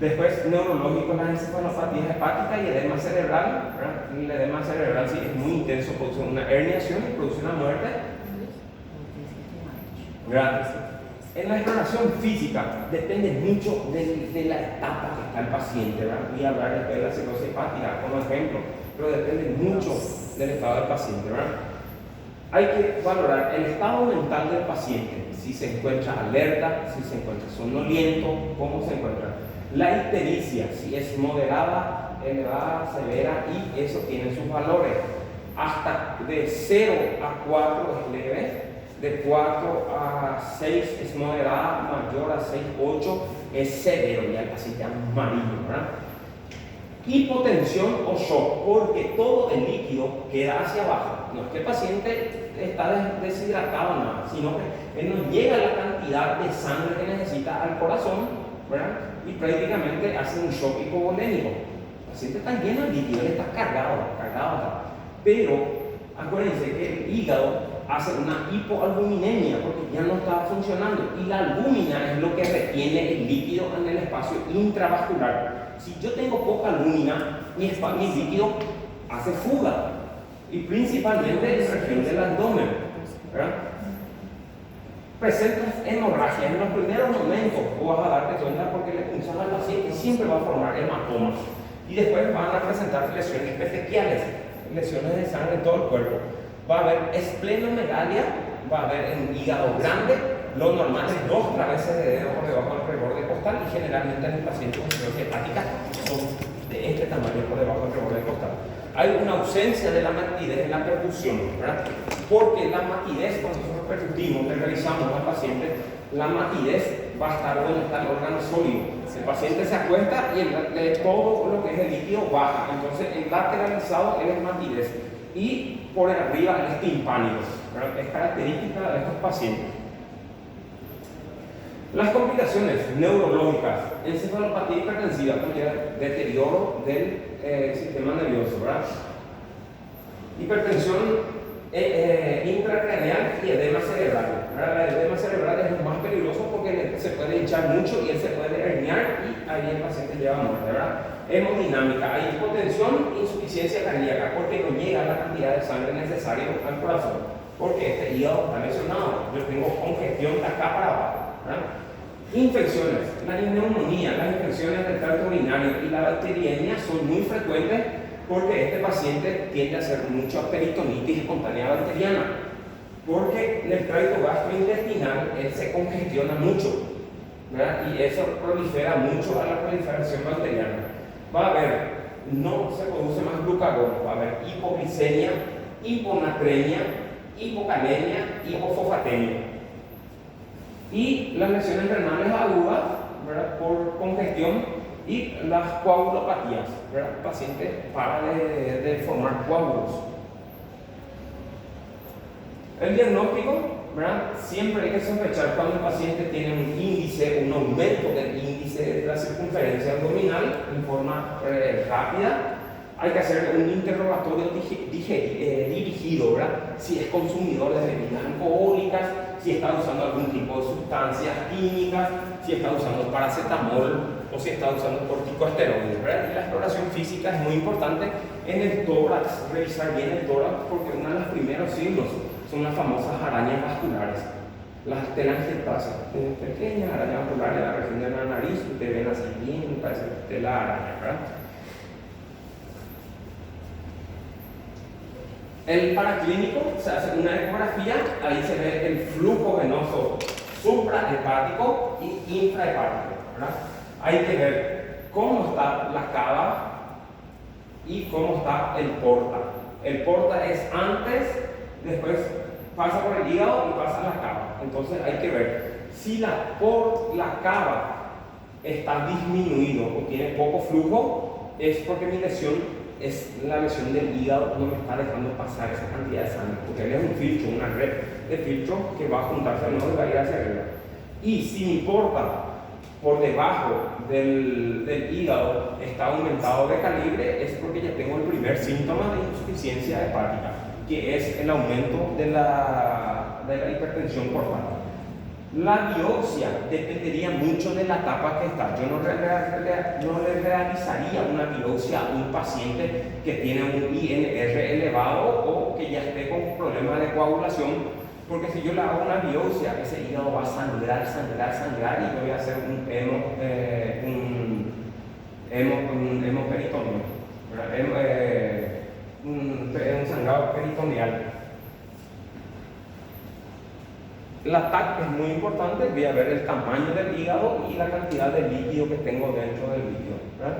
Después, neurológico, las encefalopatías hepáticas y edema cerebral, ¿verdad? El edema cerebral sí es muy intenso, produce una herniación y produce una muerte. ¿Verdad? En la exploración física depende mucho de la etapa que está el paciente, ¿verdad? Voy a hablar después de la cirrosis hepática como ejemplo, pero depende mucho del estado del paciente, ¿verdad? Hay que valorar el estado mental del paciente, si se encuentra alerta, si se encuentra somnoliento, cómo se encuentra. La ictericia, si es moderada, elevada, severa, y eso tiene sus valores. Hasta de 0 a 4 es leve, de 4 a 6 es moderada, mayor a 6, 8 es severo, ya el paciente amarillo, ¿verdad? Hipotensión o shock, porque todo el líquido queda hacia abajo. No es que el paciente está deshidratado o nada, sino que él no llega a la cantidad de sangre que necesita al corazón, ¿verdad? Y prácticamente hace un shock hipovolémico. El paciente está lleno de líquido, él está cargado. Pero acuérdense que el hígado hace una hipoalbuminemia porque ya no está funcionando, y la albúmina es lo que retiene el líquido en el espacio intravascular. Si yo tengo poca albúmina, mi líquido hace fuga, y principalmente en la región del abdomen, ¿verdad? Presentas hemorragias en los primeros momentos, o vas a darte cuenta porque le punzas al paciente, siempre va a formar hematomas, y después van a presentar lesiones petequiales, lesiones de sangre en todo el cuerpo. Va a haber esplenomegalia, va a haber en hígado grande, lo normal es 2 traveses de dedo por debajo del reborde costal, y generalmente en el paciente con cirrosis hepática son de este tamaño por debajo del reborde costal. Hay una ausencia de la matidez en la percusión, ¿verdad? Porque la matidez, cuando nosotros percutimos, le realizamos al paciente, la matidez va a estar donde está el órgano sólido. El paciente se acuesta y todo lo que es el líquido baja. Entonces, el lateralizado es matidez. Y por arriba es timpánico, ¿verdad? Es característica de estos pacientes. Las complicaciones neurológicas, encefalopatía hipertensiva, deterioro del sistema nervioso, ¿verdad? Hipertensión intracraneal y edema cerebral, ¿verdad? El edema cerebral es lo más peligroso porque se puede hinchar mucho y él se puede herniar, y ahí el paciente lleva a muerte, ¿verdad? Hemodinámica, hay hipotensión e insuficiencia cardíaca porque no llega la cantidad de sangre necesaria al corazón, porque este hígado está lesionado. Yo tengo congestión de acá para abajo, ¿verdad? Infecciones, la neumonía, las infecciones del tracto urinario y la bacteriemia son muy frecuentes porque este paciente tiende a hacer mucha peritonitis espontánea bacteriana, porque en el tracto gastrointestinal él se congestiona mucho, ¿verdad? Y eso prolifera mucho a la proliferación bacteriana. Va a haber, no se produce más glucagón, va a haber hipoglicemia, hiponatremia, hipocalemia, hipofosfatemia. Y las lesiones renales agudas, ¿verdad? Por congestión, y las coagulopatías, ¿verdad? El paciente para de formar coágulos. El diagnóstico, ¿verdad? Siempre hay que sospechar cuando el paciente tiene un índice, un aumento del índice de la circunferencia abdominal en forma rápida. Hay que hacer un interrogatorio dirigido, ¿verdad? Si es consumidor de bebidas alcohólicas, si está usando algún tipo de sustancias químicas, si está usando paracetamol o si está usando corticosteroides, ¿verdad? Y la exploración física es muy importante en el tórax, revisar bien el tórax, porque uno de los primeros signos son las famosas arañas vasculares, las telangiectasias, pequeñas arañas vasculares en la región de la nariz. Ustedes ven así bien, parece tela araña, ¿verdad? El paraclínico, se hace una ecografía, ahí se ve el flujo venoso suprahepático y infrahepático, ¿verdad? Hay que ver cómo está la cava y cómo está el porta. El porta es antes, después pasa por el hígado y pasa a la cava. Entonces hay que ver si la cava está disminuido o tiene poco flujo, es porque mi lesión es la lesión del hígado, no me está dejando pasar esa cantidad de sangre, porque él es un filtro, una red de filtro que va a juntarse al nodo y va a ir hacia arriba. Y si mi porta por debajo del hígado está aumentado de calibre, es porque ya tengo el primer síntoma de insuficiencia hepática, que es el aumento de la hipertensión portal. La biopsia dependería mucho de la etapa que está. Yo no le realizaría una biopsia a un paciente que tiene un INR elevado o que ya esté con problemas de coagulación, porque si yo le hago una biopsia, ese hígado va a sangrar y yo voy a hacer un hemoperitoneo, un sangrado peritoneal. La TAC es muy importante, voy a ver el tamaño del hígado y la cantidad de líquido que tengo dentro del líquido, ¿verdad?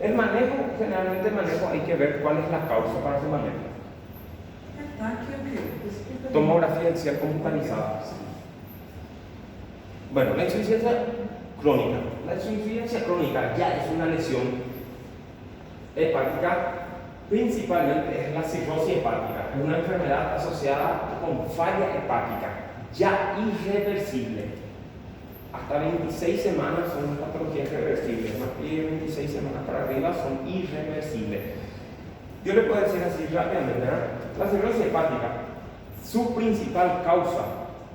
El manejo, generalmente hay que ver cuál es la causa para su manejo. Tomografía axial computarizada. Bueno, la insuficiencia crónica. La insuficiencia crónica ya es una lesión hepática, principalmente es la cirrosis hepática, es una enfermedad asociada con falla hepática, ya irreversible. Hasta 26 semanas son patologías irreversibles, más de 26 semanas para arriba son irreversibles. Yo le puedo decir así rápidamente, ¿verdad? La cirrosis hepática, su principal causa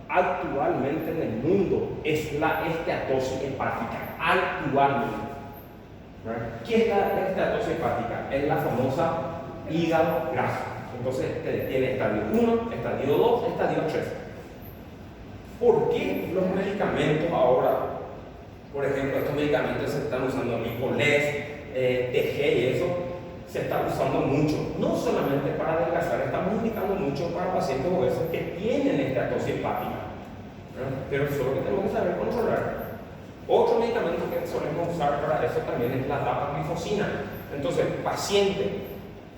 actualmente en el mundo es la esteatosis hepática, actualmente. ¿Verdad? ¿Qué es la esteatosis hepática? Es la famosa hígado graso. Entonces tiene estadio 1, estadio 2, estadio 3. ¿Por qué los medicamentos ahora, por ejemplo, estos medicamentos se están usando, Lipoles, TG y eso, se está usando mucho, no solamente para adelgazar, estamos indicando mucho para pacientes obesos que tienen esteatosis hepática, ¿verdad? Pero solo que tenemos que saber controlar. Otro medicamento que solemos usar para eso también es la dapaglifosina. Entonces, paciente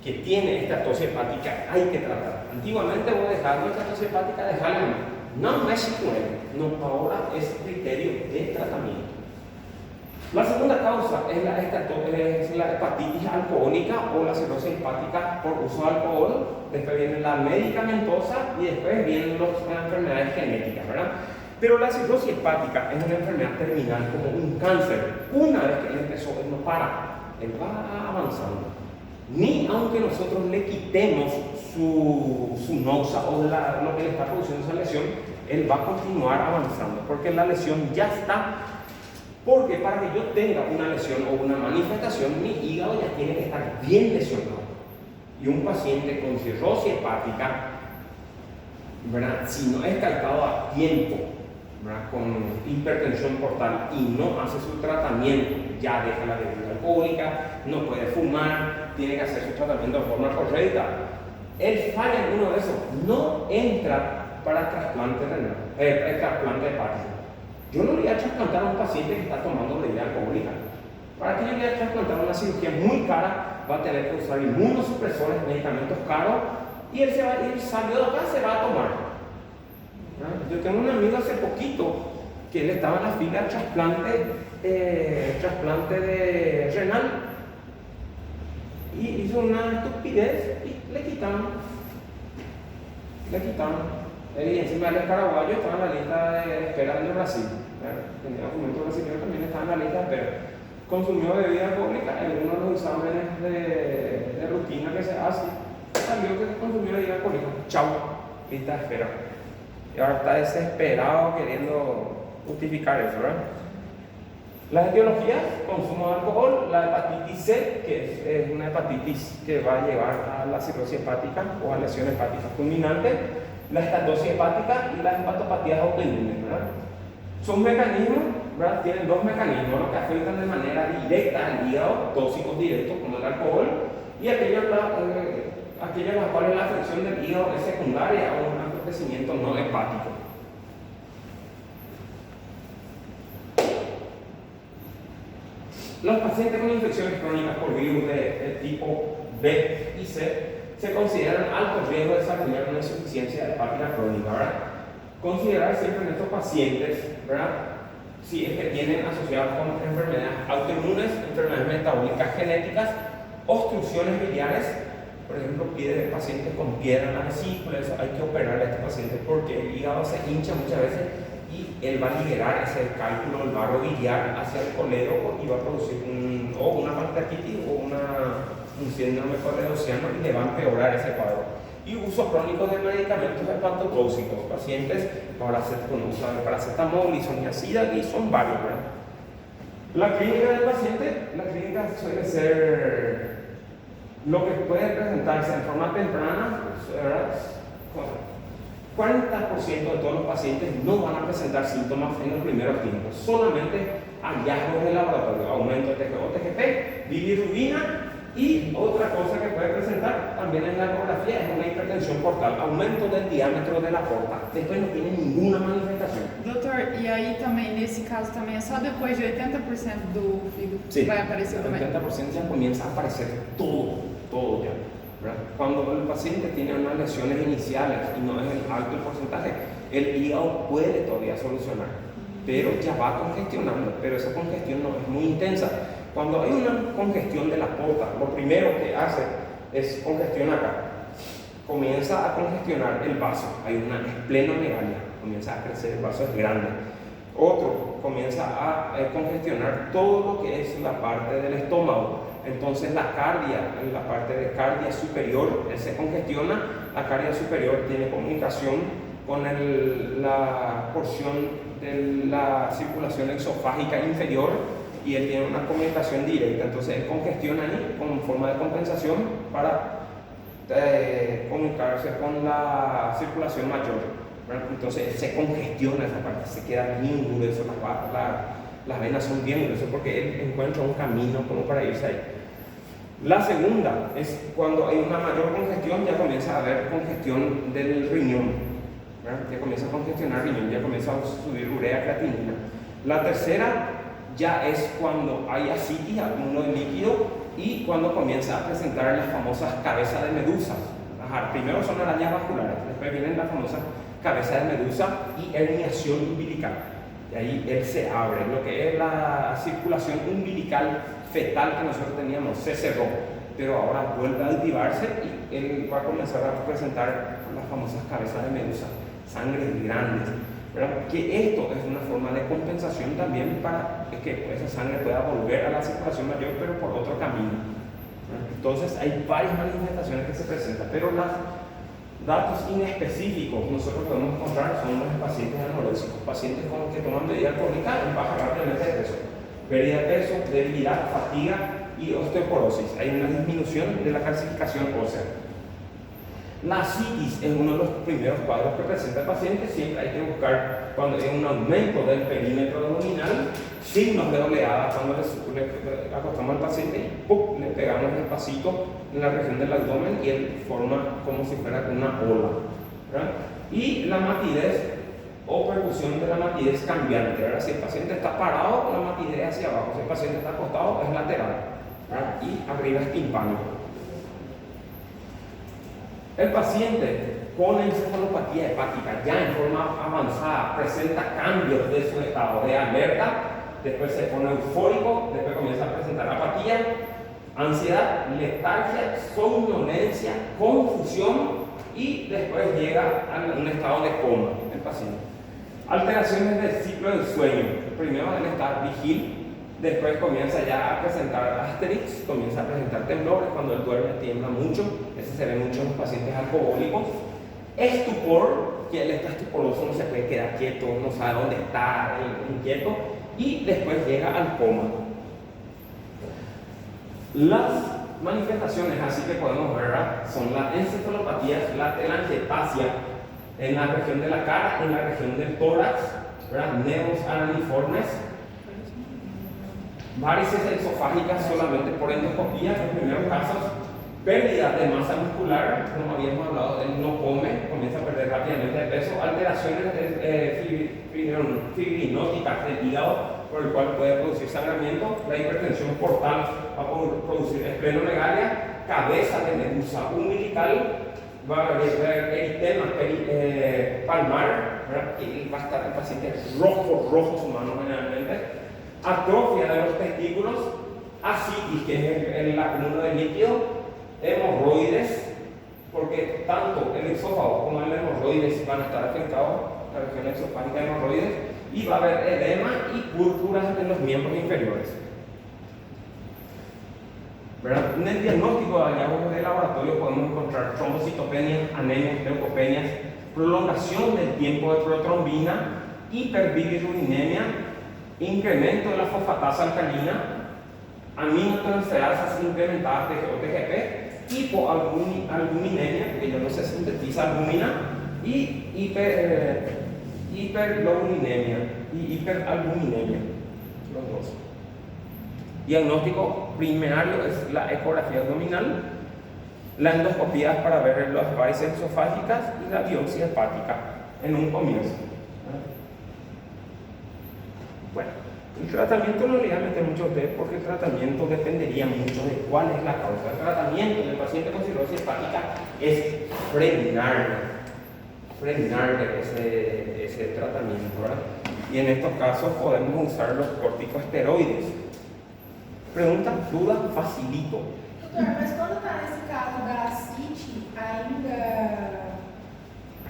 que tiene esteatosis hepática hay que tratar. Antiguamente vos dejabas esteatosis hepática, dejarla no es no, ahora es criterio de tratamiento. La segunda causa es la hepatitis alcohólica o la cirrosis hepática por uso de alcohol. Después viene la medicamentosa y después vienen las enfermedades genéticas, ¿verdad? Pero la cirrosis hepática es una enfermedad terminal como un cáncer. Una vez que él empezó, él no para, él va avanzando. Ni aunque nosotros le quitemos su noxa o lo que le está produciendo esa lesión, él va a continuar avanzando porque la lesión ya está. Porque para que yo tenga una lesión o una manifestación, mi hígado ya tiene que estar bien lesionado. Y un paciente con cirrosis hepática, ¿verdad? Si no es tratado a tiempo, ¿verdad? Con hipertensión portal y no hace su tratamiento, ya deja la bebida alcohólica, no puede fumar, tiene que hacer su tratamiento de forma correcta. Él falla en uno de esos, no entra para trasplante renal, trasplante hepático. Yo no le voy a trasplantar a un paciente que está tomando bebida alcohólica. Para que yo le voy a trasplantar una cirugía muy cara, va a tener que usar inmunosupresores, medicamentos caros, y él salió de acá, se va a tomar. ¿No? Yo tengo un amigo hace poquito que él estaba en la fila de trasplante de renal y hizo una estupidez y le quitaron. Y encima del paraguayo estaba en la lista de espera de Brasil. Tenía documentos brasileños, también estaba en la lista de espera. Consumió bebida alcohólica en uno de los exámenes de rutina que se hace. Salió que consumió bebida alcohólica. Chau, lista de espera. Y ahora está desesperado queriendo justificar eso, ¿verdad? Las etiologías: consumo de alcohol, la hepatitis C, que es una hepatitis que va a llevar a la cirrosis hepática o a lesión hepática fulminante, la estatosis hepática y las hepatopatías autoinmunes, ¿verdad? Son mecanismos, ¿verdad? Tienen dos mecanismos, los que afectan de manera directa al hígado, tóxicos directos como el alcohol, y aquellos en las cuales la afección del hígado es secundaria o un acontecimiento no hepático. Los pacientes con infecciones crónicas por virus de tipo B y C se consideran alto riesgo de desarrollar una insuficiencia hepática crónica, ¿verdad? Considerar siempre en estos pacientes, ¿verdad? Si es que tienen asociados con enfermedades autoinmunes, enfermedades metabólicas genéticas, obstrucciones biliares. Por ejemplo, pide pacientes con piedra en la vesícula, eso hay que operar a este paciente porque el hígado se hincha muchas veces y él va a liberar ese cálculo, el barro biliar hacia el colédoco y va a producir una pancreatitis o un síndrome coledociano y le va a empeorar ese cuadro. y uso crónico de medicamentos hepatotóxicos. Pacientes con uso de paracetamol, isoniazida, y son varios, ¿verdad? La clínica del paciente, la clínica suele ser lo que puede presentarse en forma temprana, ¿verdad? 40% de todos los pacientes no van a presentar síntomas en los primeros tiempos, solamente hallazgos de laboratorio, aumento de TGO-TGP, bilirrubina, y otra cosa que puede presentar también en la ecografía es una hipertensión portal, aumento del diámetro de la porta. Después no tiene ninguna manifestación.
Doutor, e aí também, nesse caso também, é só depois de 80% do fígado que vai aparecer também?
80% ya comienza a aparecer todo ya, ¿verdad? Cuando el paciente tiene unas lesiones iniciales y no es el alto el porcentaje, el hígado puede todavía solucionar, pero ya va congestionando, pero esa congestión no es muy intensa. Cuando hay una congestión de la porta, lo primero que hace es congestión acá. Comienza a congestionar el vaso, hay una esplenomegalia, comienza a crecer, el vaso es grande. Otro, comienza a congestionar todo lo que es la parte del estómago. Entonces la parte de cardia superior se congestiona. La cardia superior tiene comunicación con la porción de la circulación exofágica inferior, y él tiene una comunicación directa. Entonces él congestiona ahí como forma de compensación para comunicarse con la circulación mayor, ¿verdad? Entonces se congestiona esa parte, se queda bien grueso, las venas son bien gruesas porque él encuentra un camino como para irse ahí. La segunda es cuando hay una mayor congestión, ya comienza a haber congestión del riñón, ¿verdad? Ya comienza a congestionar el riñón, ya comienza a subir urea, creatinina. La tercera ya es cuando hay ascitis, acúmulo de líquido, y cuando comienza a presentar las famosas cabezas de medusa. Primero son arañas vasculares, después vienen las famosas cabezas de medusa y herniación umbilical. Y ahí él se abre. Lo que es la circulación umbilical fetal que nosotros teníamos se cerró, pero ahora vuelve a activarse y él va a comenzar a presentar las famosas cabezas de medusa, sangres grandes, ¿verdad? Que esto es una forma de compensación también para que esa sangre pueda volver a la circulación mayor, pero por otro camino, ¿verdad? Entonces hay varias manifestaciones que se presentan, pero los datos inespecíficos nosotros podemos encontrar son los pacientes anoréxicos, pacientes con los que toman medida crónica y baja rápidamente de peso, pérdida de peso, debilidad, fatiga y osteoporosis. Hay una disminución de la calcificación ósea. La ascitis es uno de los primeros cuadros que presenta el paciente. Siempre hay que buscar, cuando hay un aumento del perímetro abdominal, signos de oleada. Cuando le acostamos al paciente y ¡pum!, le pegamos despacito en la región del abdomen y él forma como si fuera una ola, ¿verdad? Y la matidez o percusión de la matidez cambiante, ¿verdad? Si el paciente está parado, la matidez hacia abajo; si el paciente está acostado, es lateral, ¿verdad? Y arriba es timpánico. El paciente con encefalopatía hepática ya en forma avanzada presenta cambios de su estado de alerta, después se pone eufórico, después comienza a presentar apatía, ansiedad, letargia, somnolencia, confusión y después llega a un estado de coma el paciente. Alteraciones del ciclo del sueño. Primero él está vigil, después comienza ya a presentar asterix, comienza a presentar temblores, cuando él duerme tiembla mucho, ese se ve mucho en los pacientes alcohólicos. Estupor, que él está estuporoso, no se puede quedar quieto, no sabe dónde está, inquieto, y después llega al coma. Las manifestaciones así que podemos ver, ¿verdad?, son las encefalopatías, la telangiectasia en la región de la cara, en la región del tórax, ¿verdad?, neos araniformes, varices esofágicas solamente por endoscopía en los primeros casos, pérdida de masa muscular, como habíamos hablado, él no come, comienza a perder rápidamente de peso, alteraciones fibrinóticas del hígado, por el cual puede producir sangramiento, la hipertensión portal va a producir esplenomegalia, cabeza de medusa umbilical, va a haber eritema palmar, ¿verdad?, y va a estar el paciente rojo su mano generalmente. Atrofia de los testículos, ascitis, que es el acúmulo de líquido, hemorroides, porque tanto el esófago como el hemorroides van a estar afectados, la región exofágica de hemorroides, y va a haber edema y púrpuras en los miembros inferiores. ¿verdad? En el diagnóstico de hallazgos de laboratorio podemos encontrar trombocitopenias, anemias, leucopenias, prolongación del tiempo de protrombina, hiperbilirubinemia, incremento de la fosfatasa alcalina, aminotransferasas incrementadas de GOTGP, hipoalbuminemia, porque ya no se sintetiza albúmina, y hiperglobulinemia y hiperalbuminemia, los dos. Diagnóstico primario es la ecografía abdominal, la endoscopía para ver las varices esofágicas y la biopsia hepática en un comienzo. Bueno, el tratamiento no le voy a meter mucho a usted porque el tratamiento dependería mucho de cuál es la causa. El tratamiento del paciente con cirrosis hepática es frenarle ese tratamiento, ¿verdad? Y en estos casos podemos usar los corticosteroides. Pregunta, duda, facilito.
Doutor, mas quando está nesse caso da CIT, ainda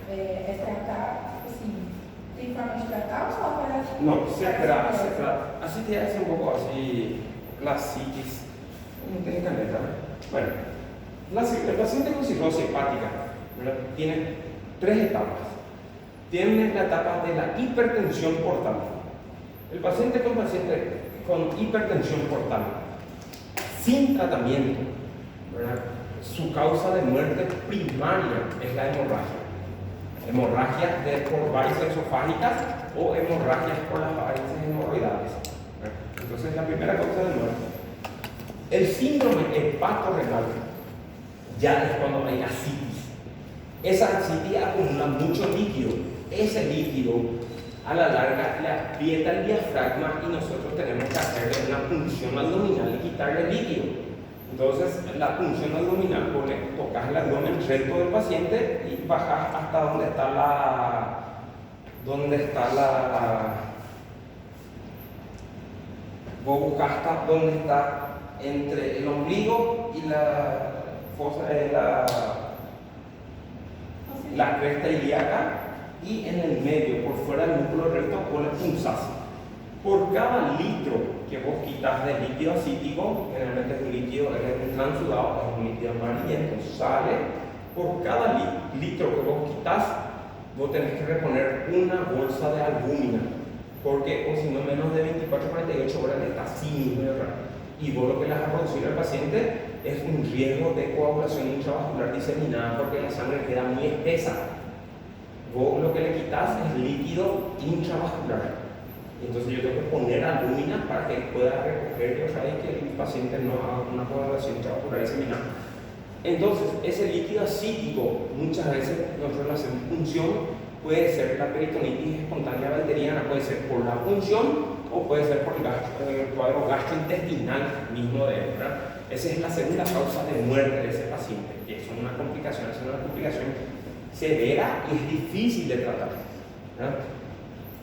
é tratar, assim, tem forma de tratar ou só para...
No, se trata. Así te hace un poco así la citis. No tiene caneta, ¿no? Bueno, el paciente con cirrosis hepática, ¿verdad?, tiene 3 etapas. Tiene la etapa de la hipertensión portal. El paciente con hipertensión portal, sin tratamiento, ¿verdad?, su causa de muerte primaria es la hemorragia. Hemorragia por varices esofágicas o hemorragias por las varices hemorroidales. Entonces, la primera causa de muerte. El síndrome hepatorrenal ya es cuando hay ascitis. Esa ascitis acumula mucho líquido. Ese líquido a la larga le aprieta el diafragma y nosotros tenemos que hacerle una punción abdominal y quitarle líquido. Entonces, la punción abdominal, tocas el abdomen recto del paciente y bajas hasta donde está vos buscas hasta donde está entre el ombligo y la cresta ilíaca, y en el medio, por fuera del músculo recto, pones punzas. Por cada litro que vos quitas de líquido acítico, generalmente es un líquido, es un transudado, es un líquido amarillento, sale. Por cada litro que vos quitas, vos tenés que reponer una bolsa de albúmina, porque o si no, menos de 24-48 horas está así mismo. Y vos lo que le vas a producir al paciente es un riesgo de coagulación intravascular diseminada, porque la sangre queda muy espesa. Vos lo que le quitas es líquido intravascular. Entonces yo tengo que poner albúmina para que él pueda recoger y que el paciente no haga una coagulación intravascular diseminada. Entonces, ese líquido acítico, muchas veces nosotros le hacemos punción. Puede ser la peritonitis espontánea bacteriana, puede ser por la punción o puede ser por el cuadro gastrointestinal mismo de él, ¿verdad? Esa es la segunda causa de muerte de ese paciente, que es una complicación severa y es difícil de tratar, ¿verdad?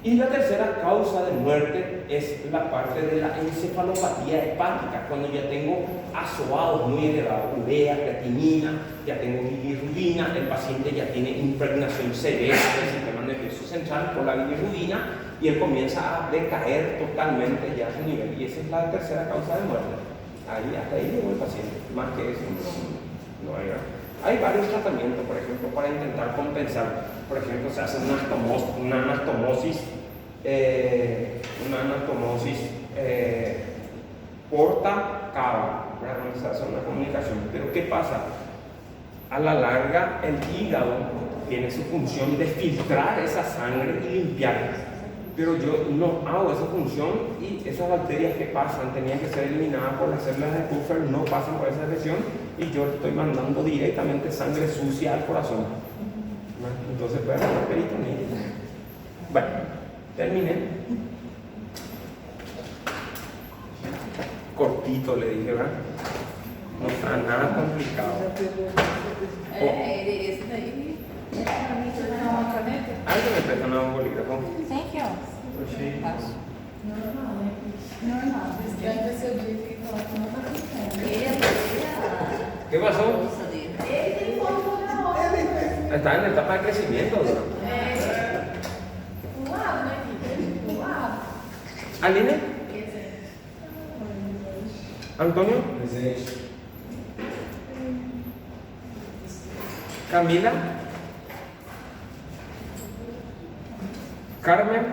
Y la tercera causa de muerte es la parte de la encefalopatía hepática, cuando ya tengo azoados muy elevados, urea, creatinina, ya tengo bilirrubina, el paciente ya tiene impregnación severa del sistema nervioso central por la bilirrubina y él comienza a decaer totalmente ya a su nivel. Y esa es la tercera causa de muerte. Hasta ahí llegó el paciente, más que eso no hay. Hay varios tratamientos, por ejemplo, para intentar compensar. Por ejemplo, se hace una anastomosis porta-cava, se hace una comunicación. Pero ¿qué pasa? A la larga, el hígado tiene su función de filtrar esa sangre y limpiarla. Pero yo no hago esa función y esas bacterias que pasan tenían que ser eliminadas por las células de Kupffer, no pasan por esa lesión y yo estoy mandando directamente sangre sucia al corazón. Entonces puede haber peritonitis. Bueno, terminé. Cortito le dije, ¿verdad? No está nada complicado.
Esse daí.
Uma caneta?
Aí eu vou pegar um bolígrafo.
Thank you.
Achei.
Normal, né? Normal. Deve ter seu dia que coloca uma para
Ele é
O que passou?
bolsa dele.
Ele tem foto na hora.
Está en etapa de crecimiento, ¿no?
Um lado, né, Kika? Um lado.
Aline,
Quer dizer,
Antonio,
Presente.
Camila. Carmen.